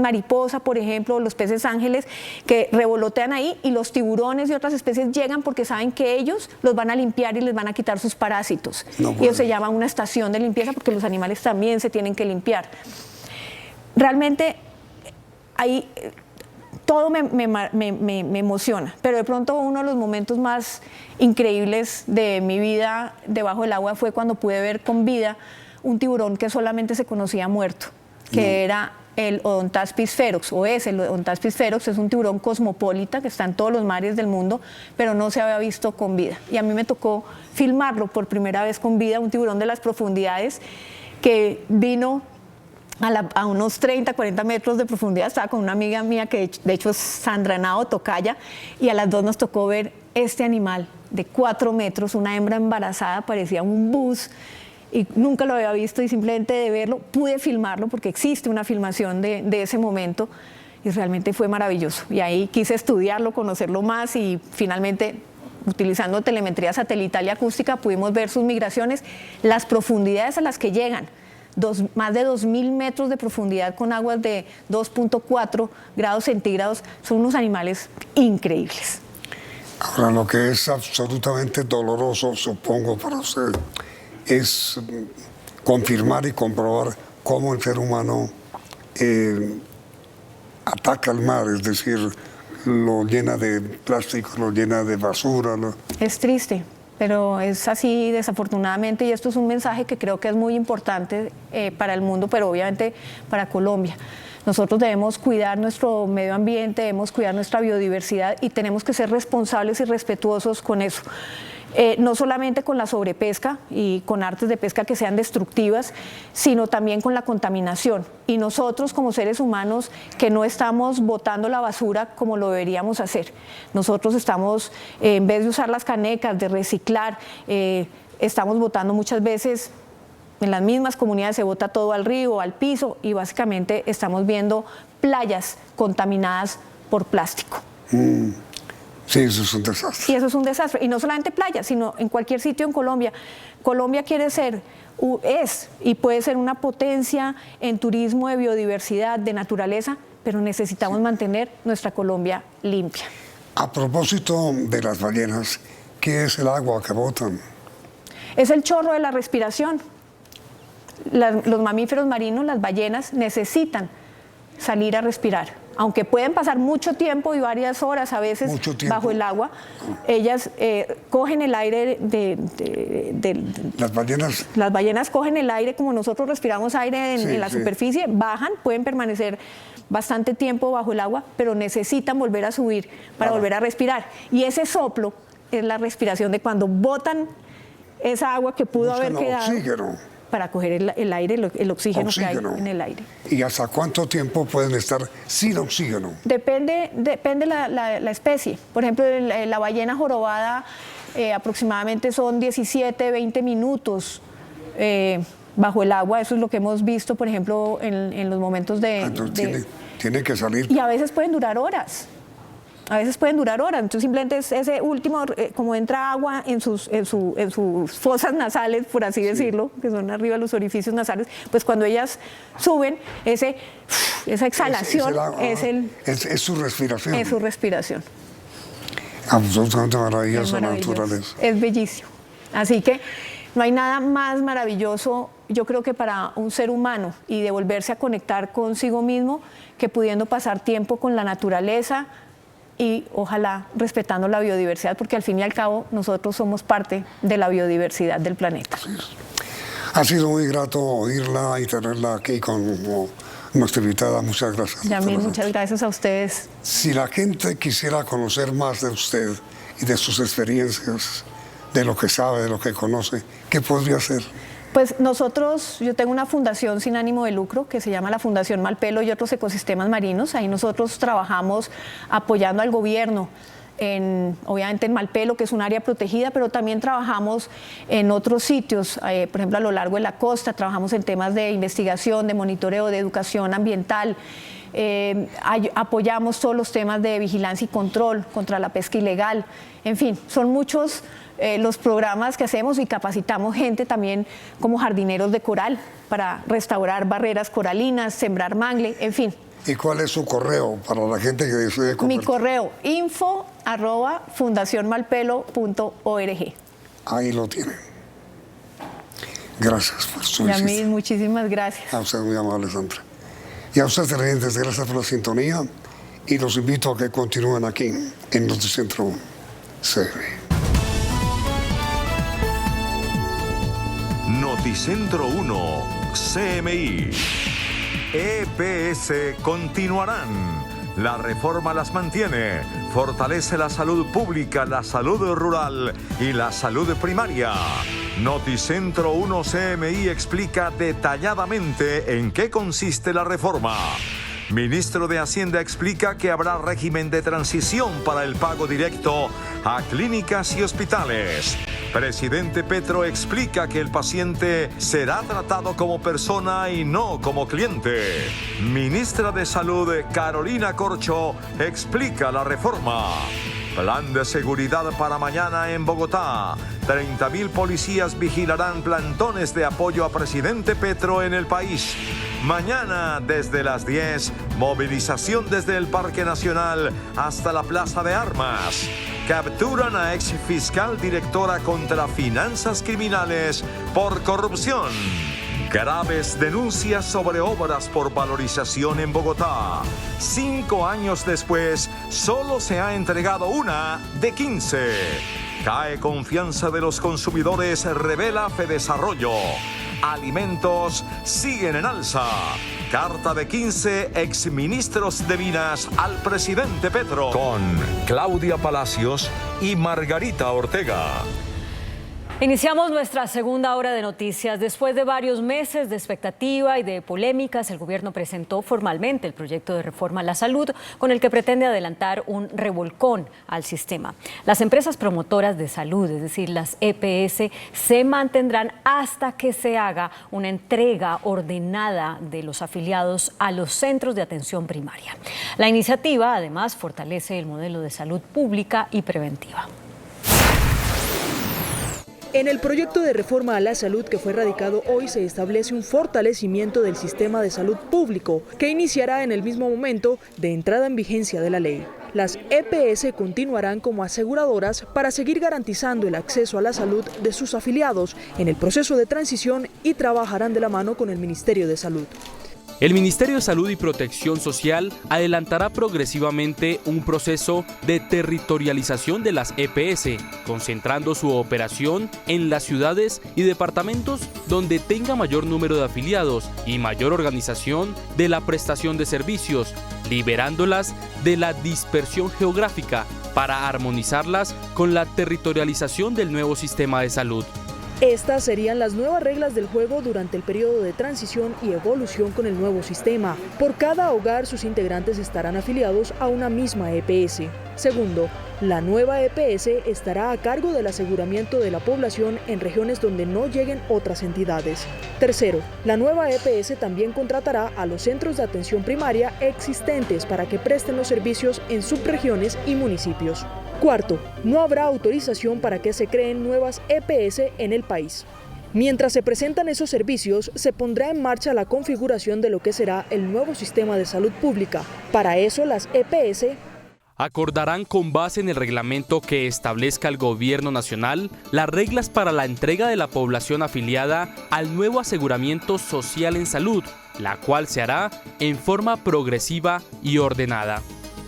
mariposa, por ejemplo, los peces ángeles, que revolotean ahí y los tiburones y otras especies llegan porque saben que ellos los van a limpiar y les van a quitar sus parásitos. Y eso se llama una estación de limpieza porque los animales también se tienen que limpiar. Realmente ahí todo me emociona, pero de pronto uno de los momentos más increíbles de mi vida debajo del agua fue cuando pude ver con vida un tiburón que solamente se conocía muerto, que era el Odontaspis ferox, o es el Odontaspis ferox, es un tiburón cosmopolita que está en todos los mares del mundo, pero no se había visto con vida. Y a mí me tocó filmarlo por primera vez con vida, un tiburón de las profundidades que vino a unos 30, 40 metros de profundidad. Estaba con una amiga mía que de hecho es Sandra Henao, tocaya, y a las dos nos tocó ver este animal de 4 metros, una hembra embarazada, parecía un bus, y nunca lo había visto, y simplemente de verlo pude filmarlo porque existe una filmación de ese momento y realmente fue maravilloso. Y ahí quise estudiarlo, conocerlo más y finalmente, utilizando telemetría satelital y acústica, pudimos ver sus migraciones, las profundidades a las que llegan. Más de 2.000 metros de profundidad con aguas de 2.4 grados centígrados, son unos animales increíbles. Ahora, lo que es absolutamente doloroso, supongo, para usted, es confirmar y comprobar cómo el ser humano ataca el mar, es decir, lo llena de plástico, lo llena de basura. Es triste, pero es así desafortunadamente, y esto es un mensaje que creo que es muy importante para el mundo, pero obviamente para Colombia. Nosotros debemos cuidar nuestro medio ambiente, debemos cuidar nuestra biodiversidad y tenemos que ser responsables y respetuosos con eso. No solamente con la sobrepesca y con artes de pesca que sean destructivas, sino también con la contaminación. Y nosotros como seres humanos que no estamos botando la basura como lo deberíamos hacer. Nosotros estamos, en vez de usar las canecas, de reciclar, estamos botando muchas veces, en las mismas comunidades se bota todo al río, al piso, y básicamente estamos viendo playas contaminadas por plástico. Sí, eso es un desastre. Y eso es un desastre. Y no solamente playas, sino en cualquier sitio en Colombia. Colombia quiere ser, es y puede ser una potencia en turismo de biodiversidad, de naturaleza, pero necesitamos mantener nuestra Colombia limpia. A propósito de las ballenas, ¿qué es el agua que botan? Es el chorro de la respiración. los mamíferos marinos, las ballenas, necesitan salir a respirar. Aunque pueden pasar mucho tiempo y varias horas a veces bajo el agua, ellas cogen el aire Las ballenas. Las ballenas cogen el aire como nosotros respiramos aire en la superficie, bajan, pueden permanecer bastante tiempo bajo el agua, pero necesitan volver a subir para volver a respirar. Y ese soplo es la respiración de cuando botan esa agua que pudo haber quedado. Oxígeno. Para coger el aire, el oxígeno que hay en el aire. ¿Y hasta cuánto tiempo pueden estar sin oxígeno? Depende la especie. Por ejemplo, la ballena jorobada aproximadamente son 17, 20 minutos bajo el agua. Eso es lo que hemos visto, por ejemplo, en los momentos Entonces tiene que salir. Y a veces pueden durar horas. Entonces simplemente es ese último, como entra agua en sus fosas nasales, por así decirlo, que son arriba los orificios nasales, pues cuando ellas suben, esa exhalación es su respiración. Es su respiración. Absolutamente maravilloso la naturaleza. Es bellísimo. Así que no hay nada más maravilloso, yo creo que para un ser humano, y de volverse a conectar consigo mismo, que pudiendo pasar tiempo con la naturaleza, y ojalá respetando la biodiversidad, porque al fin y al cabo nosotros somos parte de la biodiversidad del planeta. Ha sido muy grato oírla y tenerla aquí con nuestra invitada. Muchas gracias. Yamil, muchas gracias a ustedes. Si la gente quisiera conocer más de usted y de sus experiencias, de lo que sabe, de lo que conoce, ¿qué podría hacer? Pues yo tengo una fundación sin ánimo de lucro que se llama la Fundación Malpelo y otros ecosistemas marinos. Ahí nosotros trabajamos apoyando al gobierno, obviamente en Malpelo, que es un área protegida, pero también trabajamos en otros sitios, por ejemplo a lo largo de la costa, trabajamos en temas de investigación, de monitoreo, de educación ambiental. Apoyamos todos los temas de vigilancia y control contra la pesca ilegal. En fin, son muchos los programas que hacemos y capacitamos gente también como jardineros de coral para restaurar barreras coralinas, sembrar mangle, en fin. ¿Y cuál es su correo para la gente que desee convertir? Mi correo, info@fundacionmalpelo.org. Ahí lo tienen. Gracias por su visita. Yamil, muchísimas gracias. A usted muy amable, Sandra. Y a ustedes, televidentes, gracias por la sintonía y los invito a que continúen aquí en Noticentro CM. Noticentro 1, CMI. EPS continuarán. La reforma las mantiene, fortalece la salud pública, la salud rural y la salud primaria. Noticentro 1 CMI explica detalladamente en qué consiste la reforma. Ministro de Hacienda explica que habrá régimen de transición para el pago directo a clínicas y hospitales. Presidente Petro explica que el paciente será tratado como persona y no como cliente. Ministra de Salud Carolina Corcho explica la reforma. Plan de seguridad para mañana en Bogotá. 30.000 policías vigilarán plantones de apoyo a presidente Petro en el país. Mañana, desde las 10, movilización desde el Parque Nacional hasta la Plaza de Armas. Capturan a ex fiscal directora contra finanzas criminales por corrupción. Graves denuncias sobre obras por valorización en Bogotá. 5 años después, solo se ha entregado una de 15. Cae confianza de los consumidores, revela Fedesarrollo. Alimentos siguen en alza. Carta de 15 exministros de Minas al presidente Petro. Con Claudia Palacios y Margarita Ortega. Iniciamos nuestra segunda hora de noticias. Después de varios meses de expectativa y de polémicas, el gobierno presentó formalmente el proyecto de reforma a la salud con el que pretende adelantar un revolcón al sistema. Las empresas promotoras de salud, es decir, las EPS, se mantendrán hasta que se haga una entrega ordenada de los afiliados a los centros de atención primaria. La iniciativa, además, fortalece el modelo de salud pública y preventiva. En el proyecto de reforma a la salud que fue radicado hoy se establece un fortalecimiento del sistema de salud público que iniciará en el mismo momento de entrada en vigencia de la ley. las EPS continuarán como aseguradoras para seguir garantizando el acceso a la salud de sus afiliados en el proceso de transición y trabajarán de la mano con el Ministerio de Salud. El Ministerio de Salud y Protección Social adelantará progresivamente un proceso de territorialización de las EPS, concentrando su operación en las ciudades y departamentos donde tenga mayor número de afiliados y mayor organización de la prestación de servicios, liberándolas de la dispersión geográfica para armonizarlas con la territorialización del nuevo sistema de salud. Estas serían las nuevas reglas del juego durante el periodo de transición y evolución con el nuevo sistema. Por cada hogar, sus integrantes estarán afiliados a una misma EPS. Segundo, la nueva EPS estará a cargo del aseguramiento de la población en regiones donde no lleguen otras entidades. Tercero, la nueva EPS también contratará a los centros de atención primaria existentes para que presten los servicios en subregiones y municipios. Cuarto, no habrá autorización para que se creen nuevas EPS en el país. Mientras se presentan esos servicios, se pondrá en marcha la configuración de lo que será el nuevo sistema de salud pública. Para eso, las EPS acordarán con base en el reglamento que establezca el Gobierno Nacional las reglas para la entrega de la población afiliada al nuevo aseguramiento social en salud, la cual se hará en forma progresiva y ordenada.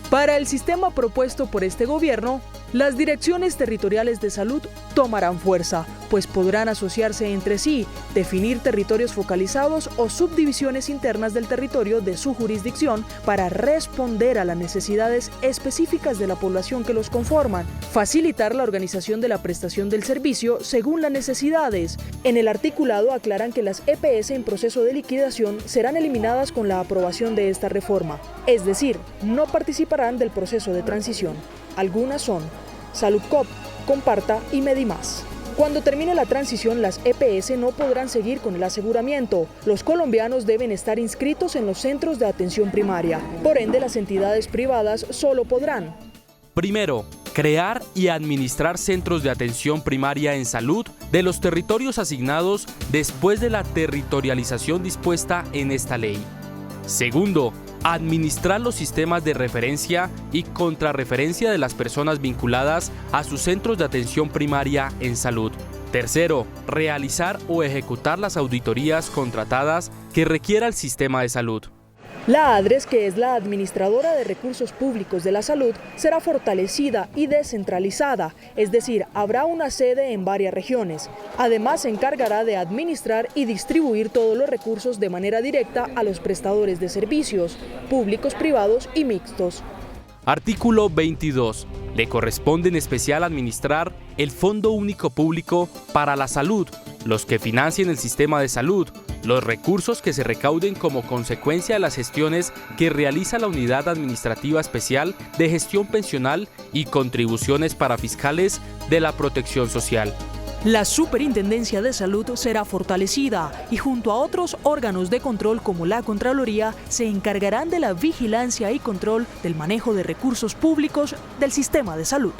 Para el sistema propuesto por este gobierno, las direcciones territoriales de salud tomarán fuerza, pues podrán asociarse entre sí, definir territorios focalizados o subdivisiones internas del territorio de su jurisdicción para responder a las necesidades específicas de la población que los conforman, facilitar la organización de la prestación del servicio según las necesidades. En el articulado aclaran que las EPS en proceso de liquidación serán eliminadas con la aprobación de esta reforma, es decir, no participarán del proceso de transición. Algunas son Saludcop, Comparta y Medimás. Cuando termine la transición, las EPS no podrán seguir con el aseguramiento. Los colombianos deben estar inscritos en los centros de atención primaria. Por ende, las entidades privadas solo podrán: primero, crear y administrar centros de atención primaria en salud de los territorios asignados después de la territorialización dispuesta en esta ley. Segundo, administrar los sistemas de referencia y contrarreferencia de las personas vinculadas a sus centros de atención primaria en salud. Tercero, realizar o ejecutar las auditorías contratadas que requiera el sistema de salud. La ADRES, que es la administradora de recursos públicos de la salud, será fortalecida y descentralizada, es decir, habrá una sede en varias regiones. Además, se encargará de administrar y distribuir todos los recursos de manera directa a los prestadores de servicios, públicos, privados y mixtos. Artículo 22. Le corresponde en especial administrar el Fondo Único Público para la Salud, los que financien el sistema de salud, los recursos que se recauden como consecuencia de las gestiones que realiza la Unidad Administrativa Especial de Gestión Pensional y contribuciones para fiscales de la Protección Social. La Superintendencia de Salud será fortalecida y junto a otros órganos de control como la Contraloría se encargarán de la vigilancia y control del manejo de recursos públicos del sistema de salud.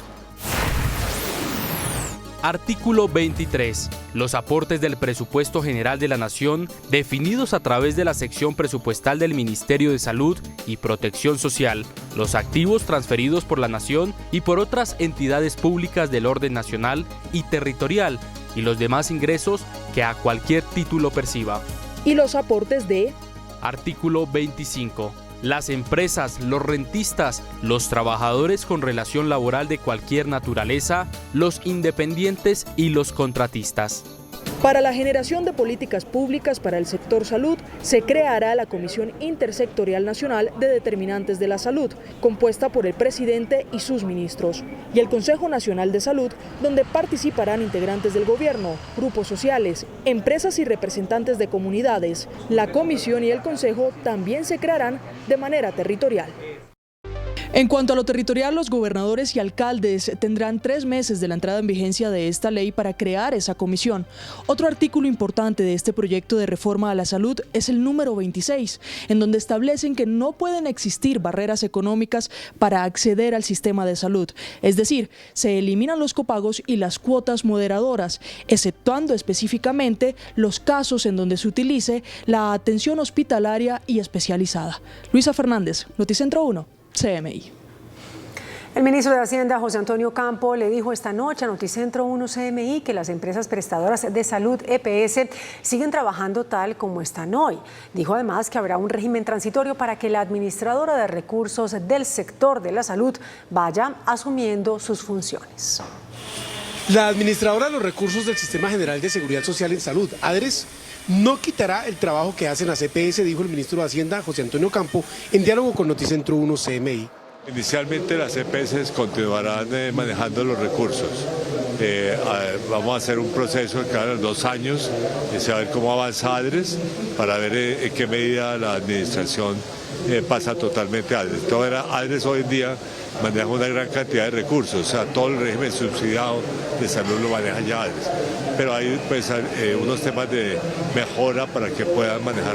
Artículo 23. Los aportes del presupuesto general de la Nación, definidos a través de la sección presupuestal del Ministerio de Salud y Protección Social, los activos transferidos por la Nación y por otras entidades públicas del orden nacional y territorial, y los demás ingresos que a cualquier título perciba. Y los aportes de... Artículo 25. Las empresas, los rentistas, los trabajadores con relación laboral de cualquier naturaleza, los independientes y los contratistas. Para la generación de políticas públicas para el sector salud, se creará la Comisión Intersectorial Nacional de Determinantes de la Salud, compuesta por el presidente y sus ministros, y el Consejo Nacional de Salud, donde participarán integrantes del gobierno, grupos sociales, empresas y representantes de comunidades. La comisión y el consejo también se crearán de manera territorial. En cuanto a lo territorial, los gobernadores y alcaldes tendrán 3 meses de la entrada en vigencia de esta ley para crear esa comisión. Otro artículo importante de este proyecto de reforma a la salud es el número 26, en donde establecen que no pueden existir barreras económicas para acceder al sistema de salud. Es decir, se eliminan los copagos y las cuotas moderadoras, exceptuando específicamente los casos en donde se utilice la atención hospitalaria y especializada. Luisa Fernández, Noticentro 1. CMI. El ministro de Hacienda, José Antonio Campo, le dijo esta noche a Noticentro 1 CMI que las empresas prestadoras de salud EPS siguen trabajando tal como están hoy. Dijo además que habrá un régimen transitorio para que la administradora de recursos del sector de la salud vaya asumiendo sus funciones. La administradora de los recursos del Sistema General de Seguridad Social en Salud, ADRES, no quitará el trabajo que hacen las EPS, dijo el ministro de Hacienda, José Antonio Campo, en diálogo con Noticentro 1 CMI. Inicialmente las EPS continuarán manejando los recursos. Vamos a hacer un proceso de cada 2 años y se va a ver cómo avanza ADRES para ver en qué medida la administración pasa totalmente a ADRES. Todo era ADRES hoy en día maneja una gran cantidad de recursos, o sea, todo el régimen subsidiado de salud lo maneja ya ADRES. Pero hay pues, unos temas de mejora para que puedan manejar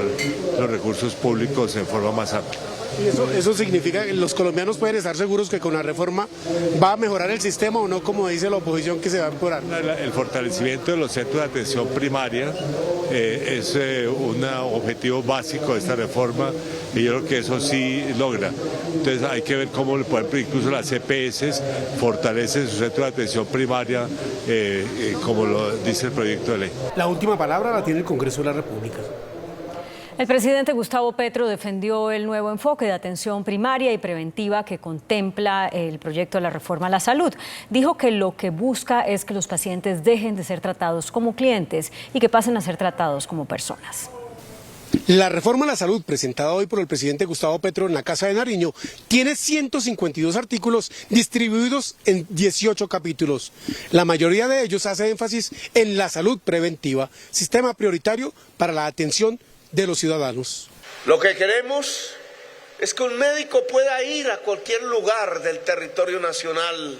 los recursos públicos en forma más amplia. ¿Y eso significa que los colombianos pueden estar seguros que con la reforma va a mejorar el sistema o no, como dice la oposición, que se va a empeorar? El fortalecimiento de los centros de atención primaria es un objetivo básico de esta reforma y yo creo que eso sí logra. Entonces hay que ver cómo, por ejemplo, incluso las EPS fortalecen su centro de atención primaria, como lo dice el proyecto de ley. La última palabra la tiene el Congreso de la República. El presidente Gustavo Petro defendió el nuevo enfoque de atención primaria y preventiva que contempla el proyecto de la reforma a la salud. Dijo que lo que busca es que los pacientes dejen de ser tratados como clientes y que pasen a ser tratados como personas. La reforma a la salud presentada hoy por el presidente Gustavo Petro en la Casa de Nariño tiene 152 artículos distribuidos en 18 capítulos. La mayoría de ellos hace énfasis en la salud preventiva, sistema prioritario para la atención de los ciudadanos. Lo que queremos es que un médico pueda ir a cualquier lugar del territorio nacional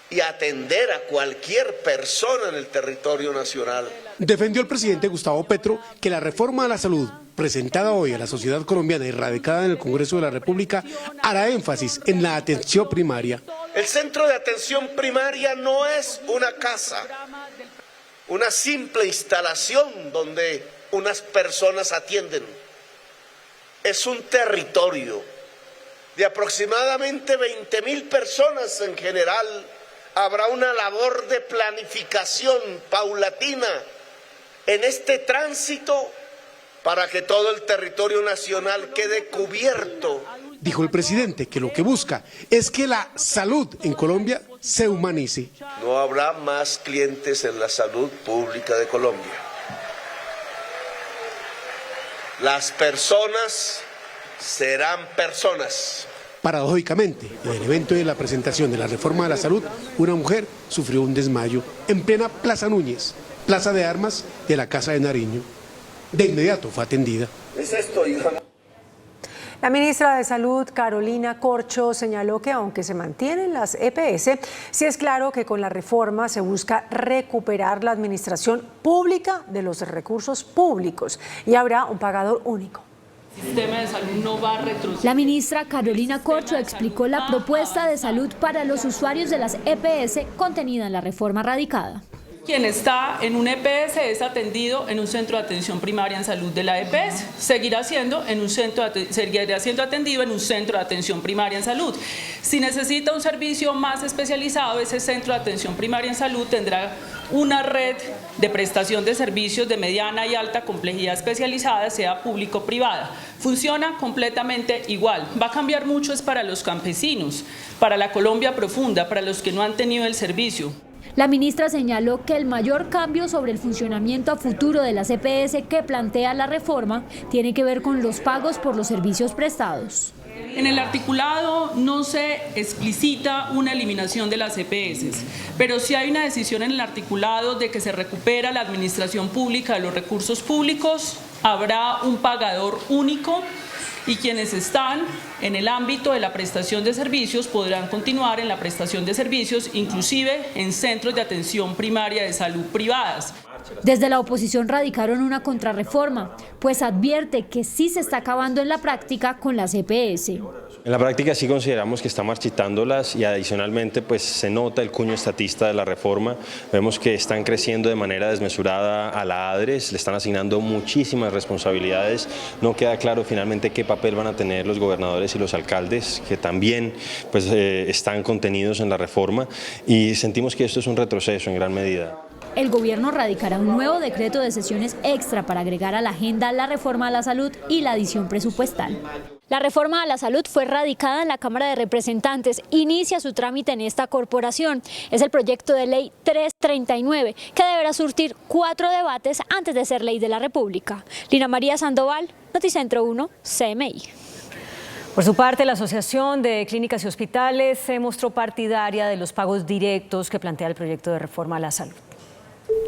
y atender a cualquier persona en el territorio nacional. Defendió el presidente Gustavo Petro que la reforma a la salud presentada hoy a la sociedad colombiana y radicada en el Congreso de la República hará énfasis en la atención primaria. El centro de atención primaria no es una casa, una simple instalación donde unas personas atienden. Es un territorio de aproximadamente 20.000 personas en general. Habrá una labor de planificación paulatina en este tránsito para que todo el territorio nacional quede cubierto. Dijo el presidente que lo que busca es que la salud en Colombia se humanice. No habrá más clientes en la salud pública de Colombia. Las personas serán personas. Paradójicamente, en el evento de la presentación de la reforma de la salud, una mujer sufrió un desmayo en plena Plaza Núñez, plaza de armas de la Casa de Nariño. De inmediato fue atendida. ¿Es esto, hija? La ministra de Salud, Carolina Corcho, señaló que aunque se mantienen las EPS, sí es claro que con la reforma se busca recuperar la administración pública de los recursos públicos y habrá un pagador único. Sistema de salud no va a retroceder. La ministra Carolina Corcho explicó la propuesta de salud para los usuarios de las EPS contenida en la reforma radicada. Quien está en un EPS es atendido en un centro de atención primaria en salud de la EPS. Seguirá siendo atendido en un centro de atención primaria en salud. Si necesita un servicio más especializado, ese centro de atención primaria en salud tendrá una red de prestación de servicios de mediana y alta complejidad especializada, sea público o privada. Funciona completamente igual. Va a cambiar mucho es para los campesinos, para la Colombia profunda, para los que no han tenido el servicio. La ministra señaló que el mayor cambio sobre el funcionamiento a futuro de las EPS que plantea la reforma tiene que ver con los pagos por los servicios prestados. En el articulado no se explicita una eliminación de las EPS, pero sí hay una decisión en el articulado de que se recupera la administración pública de los recursos públicos, habrá un pagador único y quienes están en el ámbito de la prestación de servicios podrán continuar en la prestación de servicios, inclusive en centros de atención primaria de salud privadas. Desde la oposición radicaron una contrarreforma, pues advierte que sí se está acabando en la práctica con las EPS. En la práctica sí consideramos que está marchitándolas y adicionalmente pues se nota el cuño estatista de la reforma. Vemos que están creciendo de manera desmesurada a la ADRES, le están asignando muchísimas responsabilidades. No queda claro finalmente qué papel van a tener los gobernadores y los alcaldes, que también pues, están contenidos en la reforma, y sentimos que esto es un retroceso en gran medida. El gobierno radicará un nuevo decreto de sesiones extra para agregar a la agenda la reforma a la salud y la adición presupuestal. La reforma a la salud fue radicada en la Cámara de Representantes. Inicia su trámite en esta corporación. Es el proyecto de ley 339, que deberá surtir 4 debates antes de ser ley de la República. Lina María Sandoval, Noticentro 1, CMI. Por su parte, la Asociación de Clínicas y Hospitales se mostró partidaria de los pagos directos que plantea el proyecto de reforma a la salud.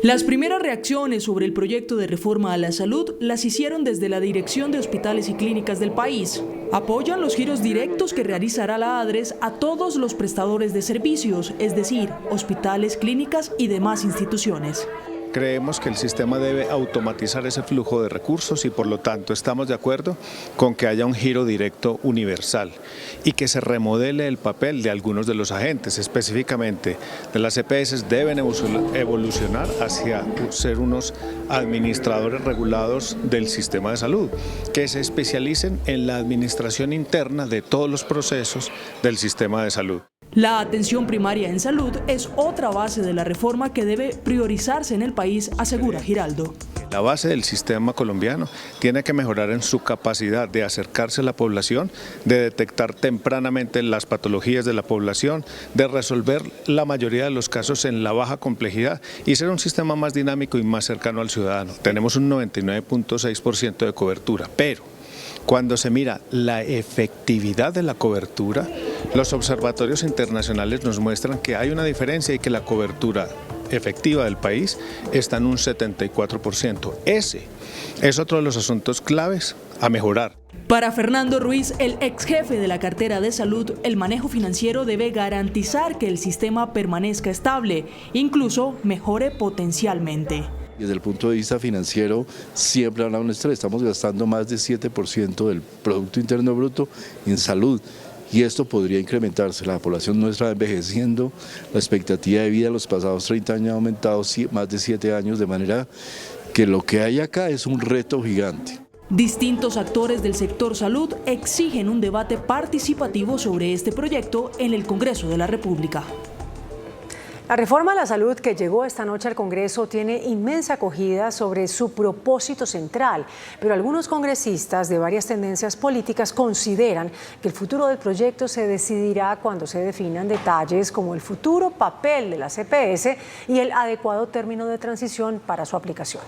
Las primeras reacciones sobre el proyecto de reforma a la salud las hicieron desde la Dirección de Hospitales y Clínicas del país. Apoyan los giros directos que realizará la ADRES a todos los prestadores de servicios, es decir, hospitales, clínicas y demás instituciones. Creemos que el sistema debe automatizar ese flujo de recursos y por lo tanto estamos de acuerdo con que haya un giro directo universal y que se remodele el papel de algunos de los agentes, específicamente de las EPS deben evolucionar hacia ser unos administradores regulados del sistema de salud, que se especialicen en la administración interna de todos los procesos del sistema de salud. La atención primaria en salud es otra base de la reforma que debe priorizarse en el país, asegura Giraldo. La base del sistema colombiano tiene que mejorar en su capacidad de acercarse a la población, de detectar tempranamente las patologías de la población, de resolver la mayoría de los casos en la baja complejidad y ser un sistema más dinámico y más cercano al ciudadano. Tenemos un 99.6% de cobertura, pero cuando se mira la efectividad de la cobertura, los observatorios internacionales nos muestran que hay una diferencia y que la cobertura efectiva del país está en un 74%. Ese es otro de los asuntos claves a mejorar. Para Fernando Ruiz, el ex jefe de la cartera de salud, el manejo financiero debe garantizar que el sistema permanezca estable, incluso mejore potencialmente. Desde el punto de vista financiero siempre habrá un estrés, estamos gastando más de 7% del Producto Interno Bruto en salud y esto podría incrementarse. La población nuestra va envejeciendo, la expectativa de vida en los pasados 30 años ha aumentado más de 7 años, de manera que lo que hay acá es un reto gigante. Distintos actores del sector salud exigen un debate participativo sobre este proyecto en el Congreso de la República. La reforma a la salud que llegó esta noche al Congreso tiene inmensa acogida sobre su propósito central, pero algunos congresistas de varias tendencias políticas consideran que el futuro del proyecto se decidirá cuando se definan detalles como el futuro papel de la EPS y el adecuado término de transición para su aplicación.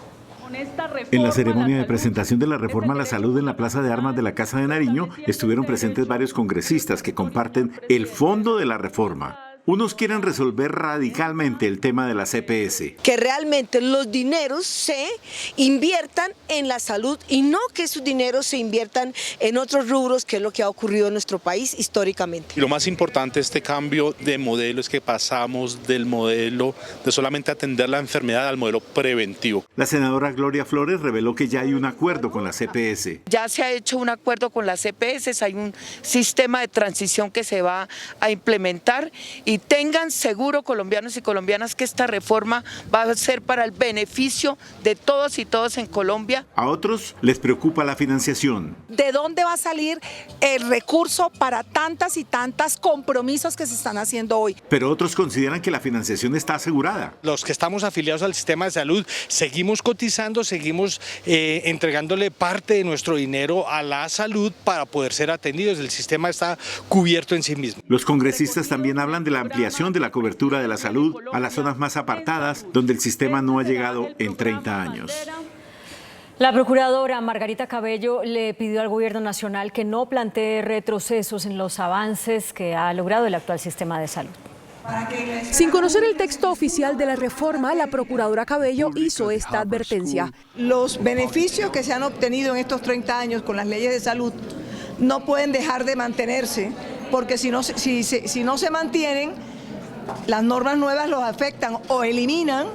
En la ceremonia de presentación de la reforma a la salud en la Plaza de Armas de la Casa de Nariño estuvieron presentes varios congresistas que comparten el fondo de la reforma. Unos quieren resolver radicalmente el tema de las EPS. Que realmente los dineros se inviertan en la salud y no que esos dineros se inviertan en otros rubros, que es lo que ha ocurrido en nuestro país históricamente. Y lo más importante de este cambio de modelo es que pasamos del modelo de solamente atender la enfermedad al modelo preventivo. La senadora Gloria Flores reveló que ya hay un acuerdo con las EPS. Ya se ha hecho un acuerdo con las EPS, hay un sistema de transición que se va a implementar. Y tengan seguro, colombianos y colombianas, que esta reforma va a ser para el beneficio de todos y todas en Colombia. A otros les preocupa la financiación. ¿De dónde va a salir el recurso para tantas y tantas compromisos que se están haciendo hoy? Pero otros consideran que la financiación está asegurada. Los que estamos afiliados al sistema de salud seguimos cotizando, seguimos entregándole parte de nuestro dinero a la salud para poder ser atendidos. El sistema está cubierto en sí mismo. Los congresistas también hablan de la ampliación de la cobertura de la salud a las zonas más apartadas, donde el sistema no ha llegado en 30 años. La procuradora Margarita Cabello le pidió al gobierno nacional que no plantee retrocesos en los avances que ha logrado el actual sistema de salud. Sin conocer el texto oficial de la reforma, la procuradora Cabello hizo esta advertencia. Los beneficios que se han obtenido en estos 30 años con las leyes de salud no pueden dejar de mantenerse, porque si no se mantienen, las normas nuevas los afectan o eliminan,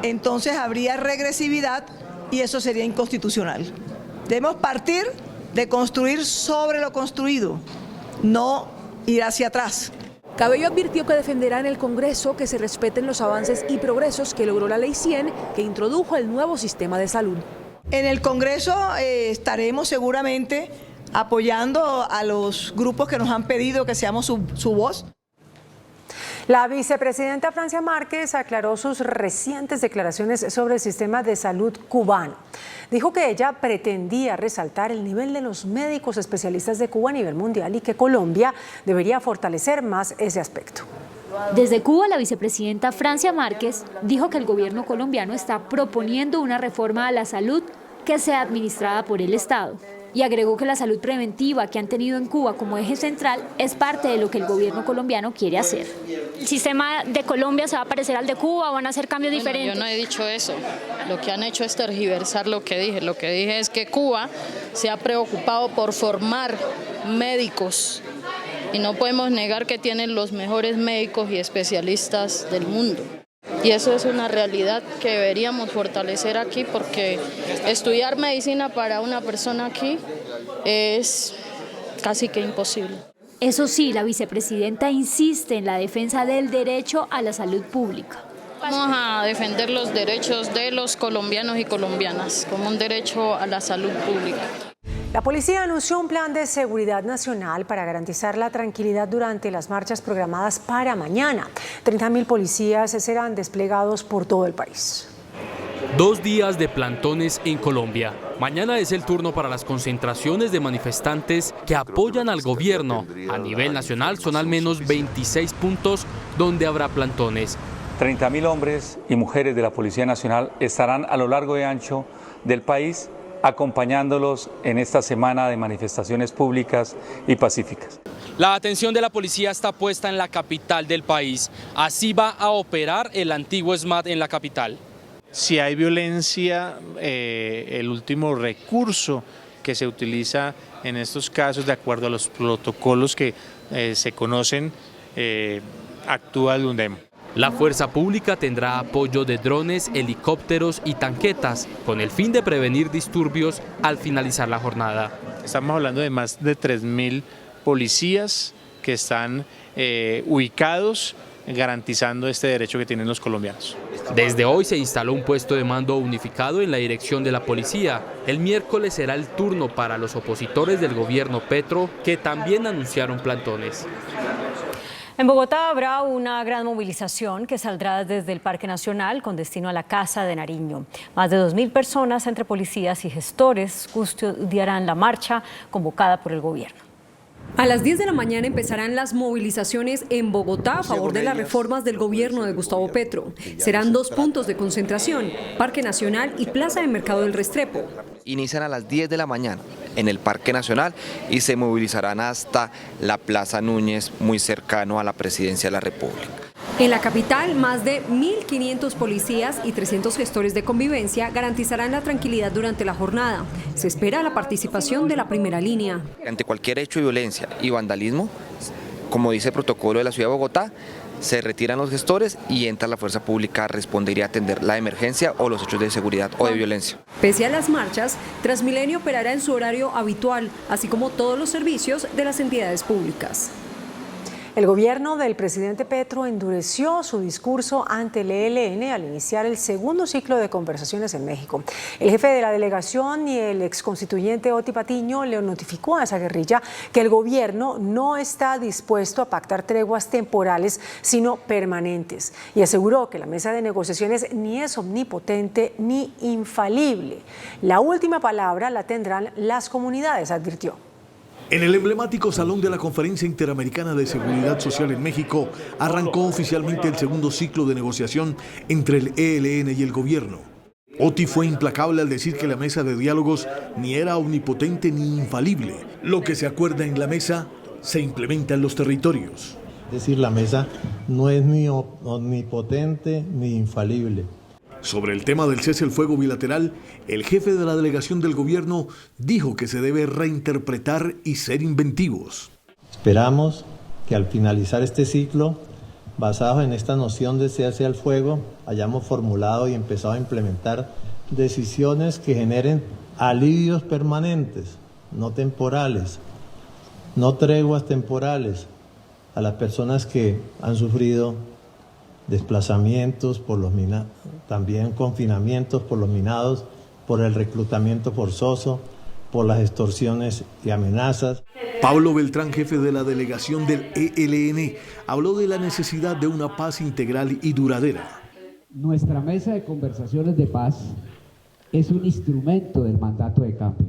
entonces habría regresividad y eso sería inconstitucional. Debemos partir de construir sobre lo construido no ir hacia atrás. Cabello advirtió que defenderá en el Congreso que se respeten los avances y progresos que logró la Ley 100, que introdujo el nuevo sistema de salud. En el Congreso estaremos seguramente apoyando a los grupos que nos han pedido que seamos su voz. La vicepresidenta Francia Márquez aclaró sus recientes declaraciones sobre el sistema de salud cubano. Dijo que ella pretendía resaltar el nivel de los médicos especialistas de Cuba a nivel mundial y que Colombia debería fortalecer más ese aspecto. Desde Cuba, la vicepresidenta Francia Márquez dijo que el gobierno colombiano está proponiendo una reforma a la salud que sea administrada por el Estado. Y agregó que la salud preventiva que han tenido en Cuba como eje central es parte de lo que el gobierno colombiano quiere hacer. ¿El sistema de Colombia se va a parecer al de Cuba o van a hacer cambios diferentes? Yo no he dicho eso. Lo que han hecho es tergiversar lo que dije. Lo que dije es que Cuba se ha preocupado por formar médicos y no podemos negar que tienen los mejores médicos y especialistas del mundo. Y eso es una realidad que deberíamos fortalecer aquí, porque estudiar medicina para una persona aquí es casi que imposible. Eso sí, la vicepresidenta insiste en la defensa del derecho a la salud pública. Vamos a defender los derechos de los colombianos y colombianas como un derecho a la salud pública. La policía anunció un plan de seguridad nacional para garantizar la tranquilidad durante las marchas programadas para mañana. 30.000 policías serán desplegados por todo el país. 2 días de plantones en Colombia. Mañana es el turno para las concentraciones de manifestantes que apoyan al gobierno. A nivel nacional son al menos 26 puntos donde habrá plantones. 30.000 hombres y mujeres de la Policía Nacional estarán a lo largo y ancho del país acompañándolos en esta semana de manifestaciones públicas y pacíficas. La atención de la policía está puesta en la capital del país. Así va a operar el antiguo SMAT en la capital. Si hay violencia, el último recurso que se utiliza en estos casos, de acuerdo a los protocolos que se conocen, actúa el UNDEM. La fuerza pública tendrá apoyo de drones, helicópteros y tanquetas, con el fin de prevenir disturbios al finalizar la jornada. Estamos hablando de más de 3.000 policías que están ubicados, garantizando este derecho que tienen los colombianos. Desde hoy se instaló un puesto de mando unificado en la dirección de la policía. El miércoles será el turno para los opositores del gobierno Petro, que también anunciaron plantones. En Bogotá habrá una gran movilización que saldrá desde el Parque Nacional con destino a la Casa de Nariño. Más de 2.000 personas entre policías y gestores custodiarán la marcha convocada por el gobierno. A las 10 de la mañana empezarán las movilizaciones en Bogotá a favor de las reformas del gobierno de Gustavo Petro. Serán 2 puntos de concentración, Parque Nacional y Plaza de Mercado del Restrepo. Inician a las 10 de la mañana en el Parque Nacional y se movilizarán hasta la Plaza Núñez, muy cercano a la Presidencia de la República. En la capital, más de 1.500 policías y 300 gestores de convivencia garantizarán la tranquilidad durante la jornada. Se espera la participación de la primera línea. Ante cualquier hecho de violencia y vandalismo, como dice el protocolo de la Ciudad de Bogotá, se retiran los gestores y entra la fuerza pública a responder y a atender la emergencia o los hechos de seguridad o de violencia. Pese a las marchas, Transmilenio operará en su horario habitual, así como todos los servicios de las entidades públicas. El gobierno del presidente Petro endureció su discurso ante el ELN al iniciar el segundo ciclo de conversaciones en México. El jefe de la delegación y el exconstituyente Oti Patiño le notificó a esa guerrilla que el gobierno no está dispuesto a pactar treguas temporales, sino permanentes, y aseguró que la mesa de negociaciones ni es omnipotente ni infalible. La última palabra la tendrán las comunidades, advirtió. En el emblemático Salón de la Conferencia Interamericana de Seguridad Social en México, arrancó oficialmente el segundo ciclo de negociación entre el ELN y el gobierno. Oti fue implacable al decir que la mesa de diálogos ni era omnipotente ni infalible. Lo que se acuerda en la mesa se implementa en los territorios. Es decir, la mesa no es ni omnipotente ni infalible. Sobre el tema del cese al fuego bilateral, el jefe de la delegación del gobierno dijo que se debe reinterpretar y ser inventivos. Esperamos que al finalizar este ciclo, basados en esta noción de cese al fuego, hayamos formulado y empezado a implementar decisiones que generen alivios permanentes, no temporales, no treguas temporales a las personas que han sufrido desplazamientos por los también confinamientos por los minados, por el reclutamiento forzoso, por las extorsiones y amenazas. Pablo Beltrán, jefe de la delegación del ELN, habló de la necesidad de una paz integral y duradera. Nuestra mesa de conversaciones de paz es un instrumento del mandato de cambio,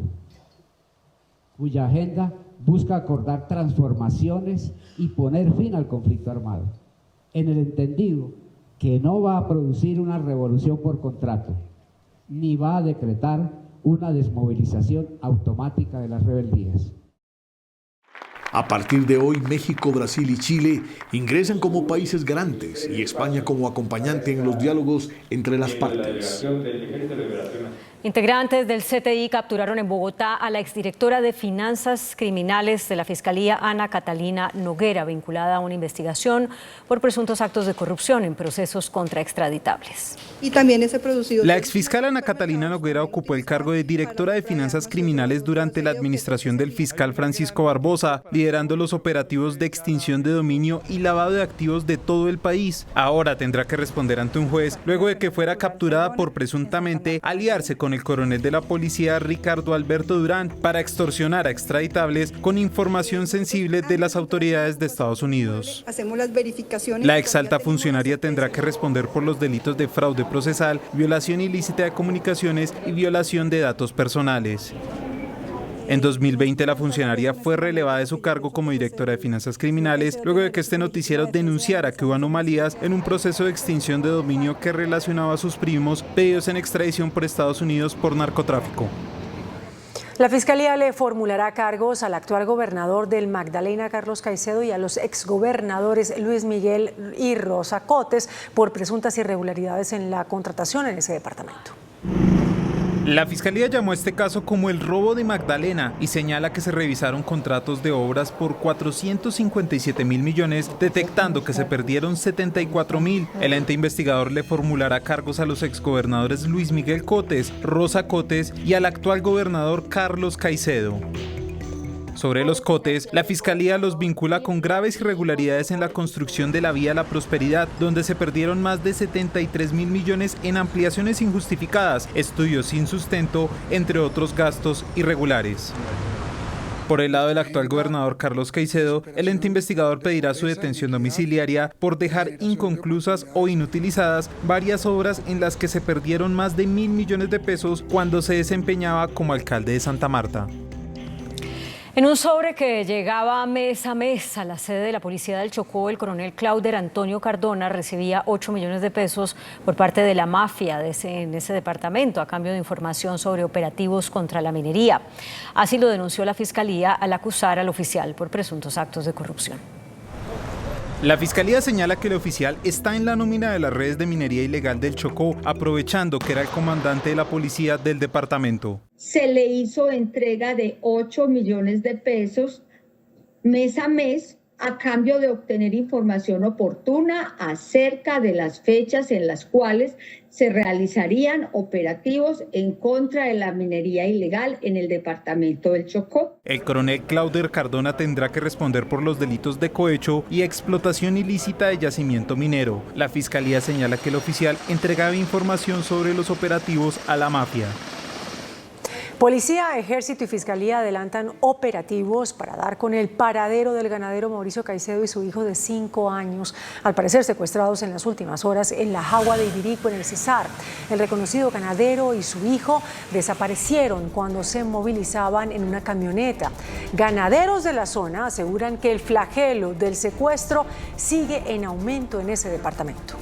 cuya agenda busca acordar transformaciones y poner fin al conflicto armado, en el entendido que no va a producir una revolución por contrato, ni va a decretar una desmovilización automática de las rebeldías. A partir de hoy, México, Brasil y Chile ingresan como países garantes y España como acompañante en los diálogos entre las partes. Integrantes del CTI capturaron en Bogotá a la exdirectora de Finanzas Criminales de la Fiscalía, Ana Catalina Noguera, vinculada a una investigación por presuntos actos de corrupción en procesos contra extraditables. Y también se producido... La exfiscal Ana Catalina Noguera ocupó el cargo de directora de Finanzas Criminales durante la administración del fiscal Francisco Barbosa, liderando los operativos de extinción de dominio y lavado de activos de todo el país. Ahora tendrá que responder ante un juez luego de que fuera capturada por presuntamente aliarse con el coronel de la policía Ricardo Alberto Durán para extorsionar a extraditables con información sensible de las autoridades de Estados Unidos. Hacemos las verificaciones. La exalta funcionaria tendrá que responder por los delitos de fraude procesal, violación ilícita de comunicaciones y violación de datos personales. En 2020 la funcionaria fue relevada de su cargo como directora de Finanzas Criminales luego de que este noticiero denunciara que hubo anomalías en un proceso de extinción de dominio que relacionaba a sus primos pedidos en extradición por Estados Unidos por narcotráfico. La Fiscalía le formulará cargos al actual gobernador del Magdalena, Carlos Caicedo, y a los exgobernadores Luis Miguel y Rosa Cotes por presuntas irregularidades en la contratación en ese departamento. La Fiscalía llamó a este caso como el robo de Magdalena y señala que se revisaron contratos de obras por 457.000 millones, detectando que se perdieron 74.000. El ente investigador le formulará cargos a los exgobernadores Luis Miguel Cotes, Rosa Cotes y al actual gobernador Carlos Caicedo. Sobre los Cotes, la Fiscalía los vincula con graves irregularidades en la construcción de la vía La Prosperidad, donde se perdieron más de 73.000 millones en ampliaciones injustificadas, estudios sin sustento, entre otros gastos irregulares. Por el lado del actual gobernador Carlos Caicedo, el ente investigador pedirá su detención domiciliaria por dejar inconclusas o inutilizadas varias obras en las que se perdieron más de 1.000 millones de pesos cuando se desempeñaba como alcalde de Santa Marta. En un sobre que llegaba mes a mes a la sede de la Policía del Chocó, el coronel Clauder Antonio Cardona recibía 8 millones de pesos por parte de la mafia en ese departamento a cambio de información sobre operativos contra la minería. Así lo denunció la Fiscalía al acusar al oficial por presuntos actos de corrupción. La Fiscalía señala que el oficial está en la nómina de las redes de minería ilegal del Chocó, aprovechando que era el comandante de la policía del departamento. Se le hizo entrega de 8 millones de pesos mes a mes a cambio de obtener información oportuna acerca de las fechas en las cuales se realizarían operativos en contra de la minería ilegal en el departamento del Chocó. El coronel Clauder Cardona tendrá que responder por los delitos de cohecho y explotación ilícita de yacimiento minero. La Fiscalía señala que el oficial entregaba información sobre los operativos a la mafia. Policía, Ejército y Fiscalía adelantan operativos para dar con el paradero del ganadero Mauricio Caicedo y su hijo de 5 años, al parecer secuestrados en las últimas horas en la Jagua de Ibirico, en el Cesar. El reconocido ganadero y su hijo desaparecieron cuando se movilizaban en una camioneta. Ganaderos de la zona aseguran que el flagelo del secuestro sigue en aumento en ese departamento.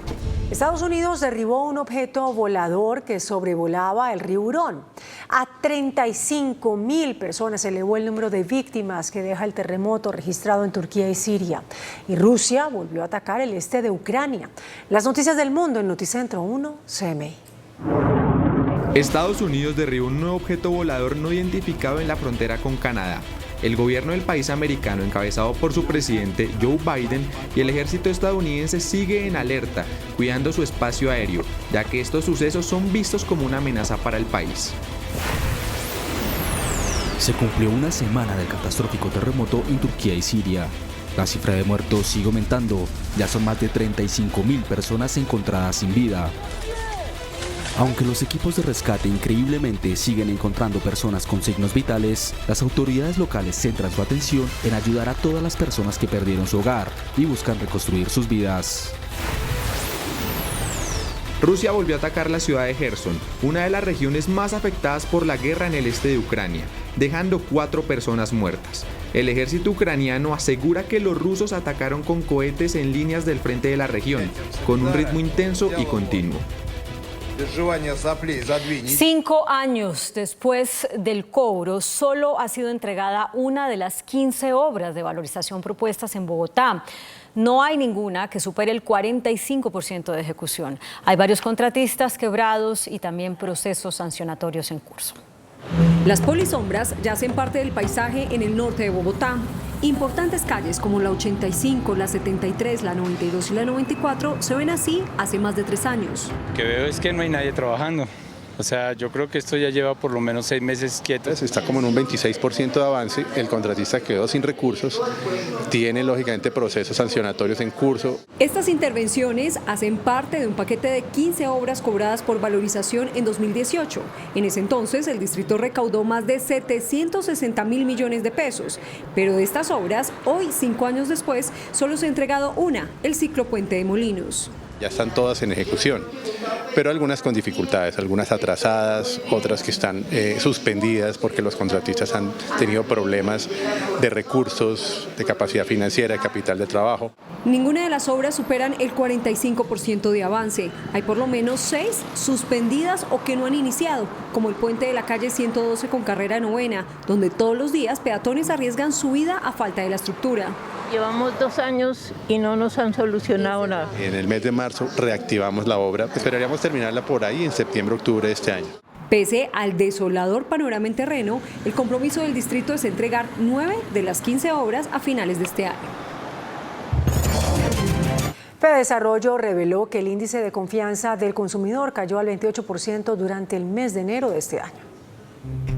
Estados Unidos derribó un objeto volador que sobrevolaba el río Hurón. A 35.000 personas se elevó el número de víctimas que deja el terremoto registrado en Turquía y Siria. Y Rusia volvió a atacar el este de Ucrania. Las noticias del mundo en Noticentro 1 CMI. Estados Unidos derribó un nuevo objeto volador no identificado en la frontera con Canadá. El gobierno del país americano, encabezado por su presidente Joe Biden, y el ejército estadounidense sigue en alerta, cuidando su espacio aéreo, ya que estos sucesos son vistos como una amenaza para el país. Se cumplió una semana del catastrófico terremoto en Turquía y Siria. La cifra de muertos sigue aumentando, ya son más de 35.000 personas encontradas sin vida. Aunque los equipos de rescate increíblemente siguen encontrando personas con signos vitales, las autoridades locales centran su atención en ayudar a todas las personas que perdieron su hogar y buscan reconstruir sus vidas. Rusia volvió a atacar la ciudad de Gerson, una de las regiones más afectadas por la guerra en el este de Ucrania, dejando 4 personas muertas. El ejército ucraniano asegura que los rusos atacaron con cohetes en líneas del frente de la región, con un ritmo intenso y continuo. 5 años después del cobro, solo ha sido entregada una de las 15 obras de valorización propuestas en Bogotá. No hay ninguna que supere el 45% de ejecución. Hay varios contratistas quebrados y también procesos sancionatorios en curso. Las polisombras ya hacen parte del paisaje en el norte de Bogotá. Importantes calles como la 85, la 73, la 92 y la 94 se ven así hace más de 3 años. Lo que veo es que no hay nadie trabajando. O sea, yo creo que esto ya lleva por lo menos 6 meses quieto. Está como en un 26% de avance, el contratista quedó sin recursos, tiene lógicamente procesos sancionatorios en curso. Estas intervenciones hacen parte de un paquete de 15 obras cobradas por valorización en 2018. En ese entonces, el distrito recaudó más de 760.000 millones de pesos. Pero de estas obras, hoy, 5 años después, solo se ha entregado una, el ciclo Puente de Molinos. Ya están todas en ejecución, pero algunas con dificultades, algunas atrasadas, otras que están suspendidas porque los contratistas han tenido problemas de recursos, de capacidad financiera, de capital de trabajo. Ninguna de las obras superan el 45% de avance. Hay por lo menos 6 suspendidas o que no han iniciado, como el puente de la calle 112 con carrera 9ª, donde todos los días peatones arriesgan su vida a falta de la estructura. Llevamos 2 años y no nos han solucionado nada. En el mes de marzo reactivamos la obra, esperaríamos terminarla por ahí en septiembre, octubre de este año. Pese al desolador panorama en terreno, el compromiso del distrito es entregar 9 de las 15 obras a finales de este año. Fedesarrollo reveló que el índice de confianza del consumidor cayó al 28% durante el mes de enero de este año.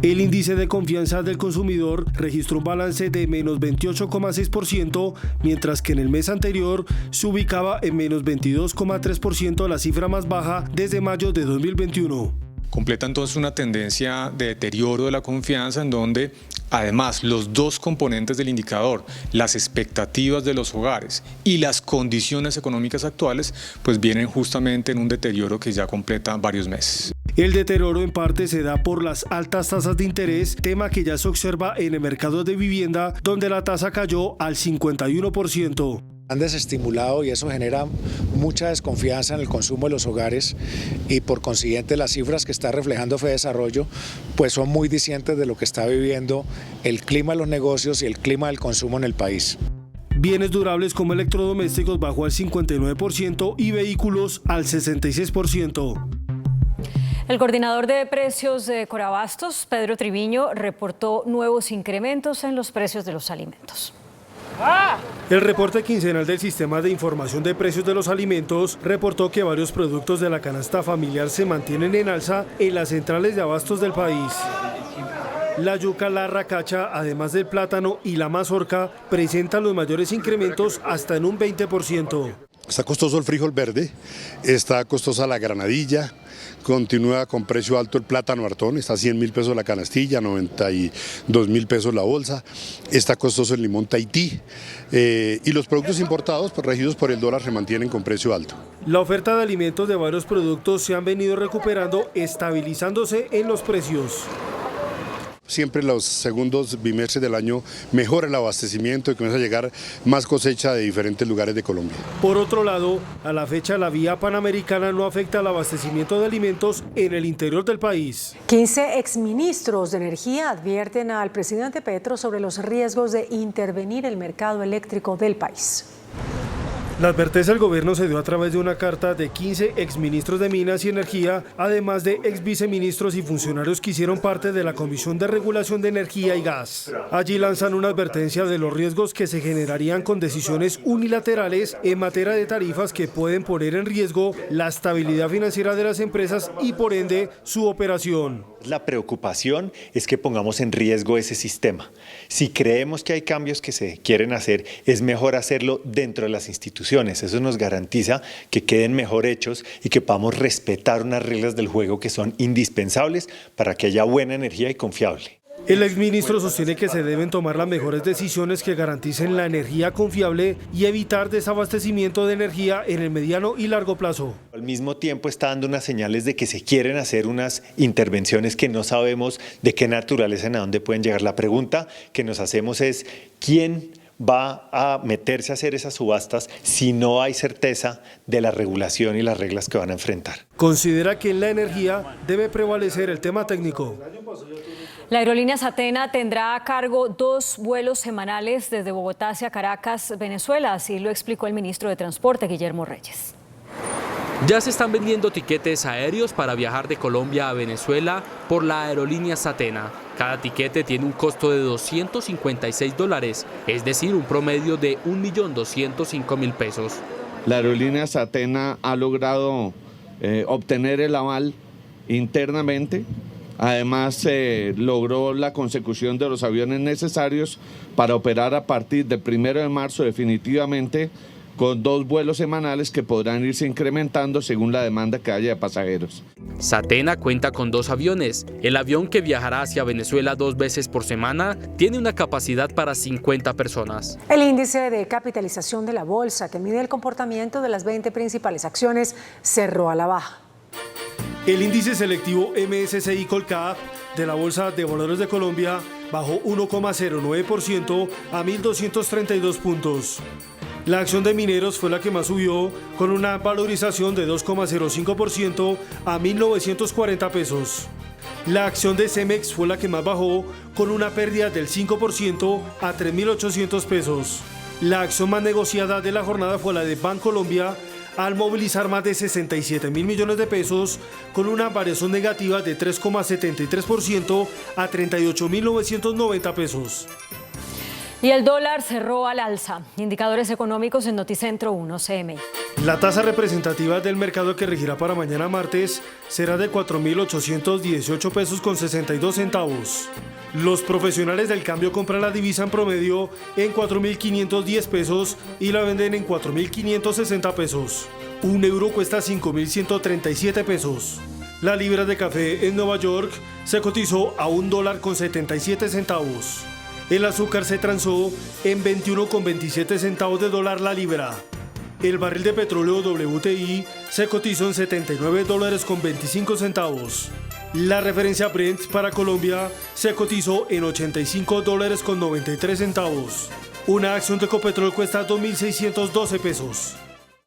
El índice de confianza del consumidor registró un balance de menos 28,6%, mientras que en el mes anterior se ubicaba en menos 22,3%, la cifra más baja desde mayo de 2021. Completa entonces una tendencia de deterioro de la confianza en donde además los 2 componentes del indicador, las expectativas de los hogares y las condiciones económicas actuales, pues vienen justamente en un deterioro que ya completa varios meses. El deterioro en parte se da por las altas tasas de interés, tema que ya se observa en el mercado de vivienda, donde la tasa cayó al 51%. Han desestimulado y eso genera mucha desconfianza en el consumo de los hogares y por consiguiente las cifras que está reflejando Fedesarrollo pues son muy discientes de lo que está viviendo el clima de los negocios y el clima del consumo en el país. Bienes durables como electrodomésticos bajó al 59% y vehículos al 66%. El coordinador de precios de Corabastos, Pedro Triviño, reportó nuevos incrementos en los precios de los alimentos. El reporte quincenal del Sistema de Información de Precios de los Alimentos reportó que varios productos de la canasta familiar se mantienen en alza en las centrales de abastos del país. La yuca, la racacha, además del plátano y la mazorca, presentan los mayores incrementos hasta en un 20%. Está costoso el frijol verde, está costosa la granadilla, continúa con precio alto el plátano Artón, está a 100.000 pesos la canastilla, 92.000 pesos la bolsa, está costoso el limón Tahití y los productos importados pues, regidos por el dólar se mantienen con precio alto. La oferta de alimentos de varios productos se han venido recuperando, estabilizándose en los precios. Siempre los segundos bimestres del año mejora el abastecimiento y comienza a llegar más cosecha de diferentes lugares de Colombia. Por otro lado, a la fecha la vía panamericana no afecta al abastecimiento de alimentos en el interior del país. 15 exministros de energía advierten al presidente Petro sobre los riesgos de intervenir el mercado eléctrico del país. La advertencia del gobierno se dio a través de una carta de 15 exministros de Minas y Energía, además de exviceministros y funcionarios que hicieron parte de la Comisión de Regulación de Energía y Gas. Allí lanzan una advertencia de los riesgos que se generarían con decisiones unilaterales en materia de tarifas que pueden poner en riesgo la estabilidad financiera de las empresas y por ende su operación. La preocupación es que pongamos en riesgo ese sistema. Si creemos que hay cambios que se quieren hacer, es mejor hacerlo dentro de las instituciones. Eso nos garantiza que queden mejor hechos y que podamos respetar unas reglas del juego que son indispensables para que haya buena energía y confiable. El exministro sostiene que se deben tomar las mejores decisiones que garanticen la energía confiable y evitar desabastecimiento de energía en el mediano y largo plazo. Al mismo tiempo está dando unas señales de que se quieren hacer unas intervenciones que no sabemos de qué naturaleza, en a dónde pueden llegar. La pregunta que nos hacemos es ¿quién va a meterse a hacer esas subastas si no hay certeza de la regulación y las reglas que van a enfrentar? Considera que en la energía debe prevalecer el tema técnico. La aerolínea Satena tendrá a cargo 2 vuelos semanales desde Bogotá hacia Caracas, Venezuela, así lo explicó el ministro de Transporte, Guillermo Reyes. Ya se están vendiendo tiquetes aéreos para viajar de Colombia a Venezuela por la aerolínea Satena. Cada tiquete tiene un costo de $256, es decir, un promedio de 1.205.000 pesos. La aerolínea Satena ha logrado obtener el aval internamente. Además, logró la consecución de los aviones necesarios para operar a partir del 1 de marzo definitivamente con 2 vuelos semanales que podrán irse incrementando según la demanda que haya de pasajeros. Satena cuenta con 2 aviones. El avión que viajará hacia Venezuela 2 veces por semana tiene una capacidad para 50 personas. El índice de capitalización de la bolsa, que mide el comportamiento de las 20 principales acciones, cerró a la baja. El índice selectivo MSCI Colcap de la Bolsa de Valores de Colombia bajó 1,09% a 1.232 puntos. La acción de Mineros fue la que más subió, con una valorización de 2,05% a 1.940 pesos. La acción de Cemex fue la que más bajó, con una pérdida del 5% a 3.800 pesos. La acción más negociada de la jornada fue la de Bancolombia, al movilizar más de 67.000 millones de pesos, con una variación negativa de 3,73% a 38.990 pesos. Y el dólar cerró al alza. Indicadores económicos en Noticentro 1 CM. La tasa representativa del mercado que regirá para mañana martes será de 4.818 pesos con 62 centavos. Los profesionales del cambio compran la divisa en promedio en 4.510 pesos y la venden en 4.560 pesos. Un euro cuesta 5.137 pesos. La libra de café en Nueva York se cotizó a $1.77. El azúcar se transó en 21,27 centavos de dólar la libra. El barril de petróleo WTI se cotizó en $79,25. La referencia Brent para Colombia se cotizó en $85,93. Una acción de Ecopetrol cuesta 2.612 pesos.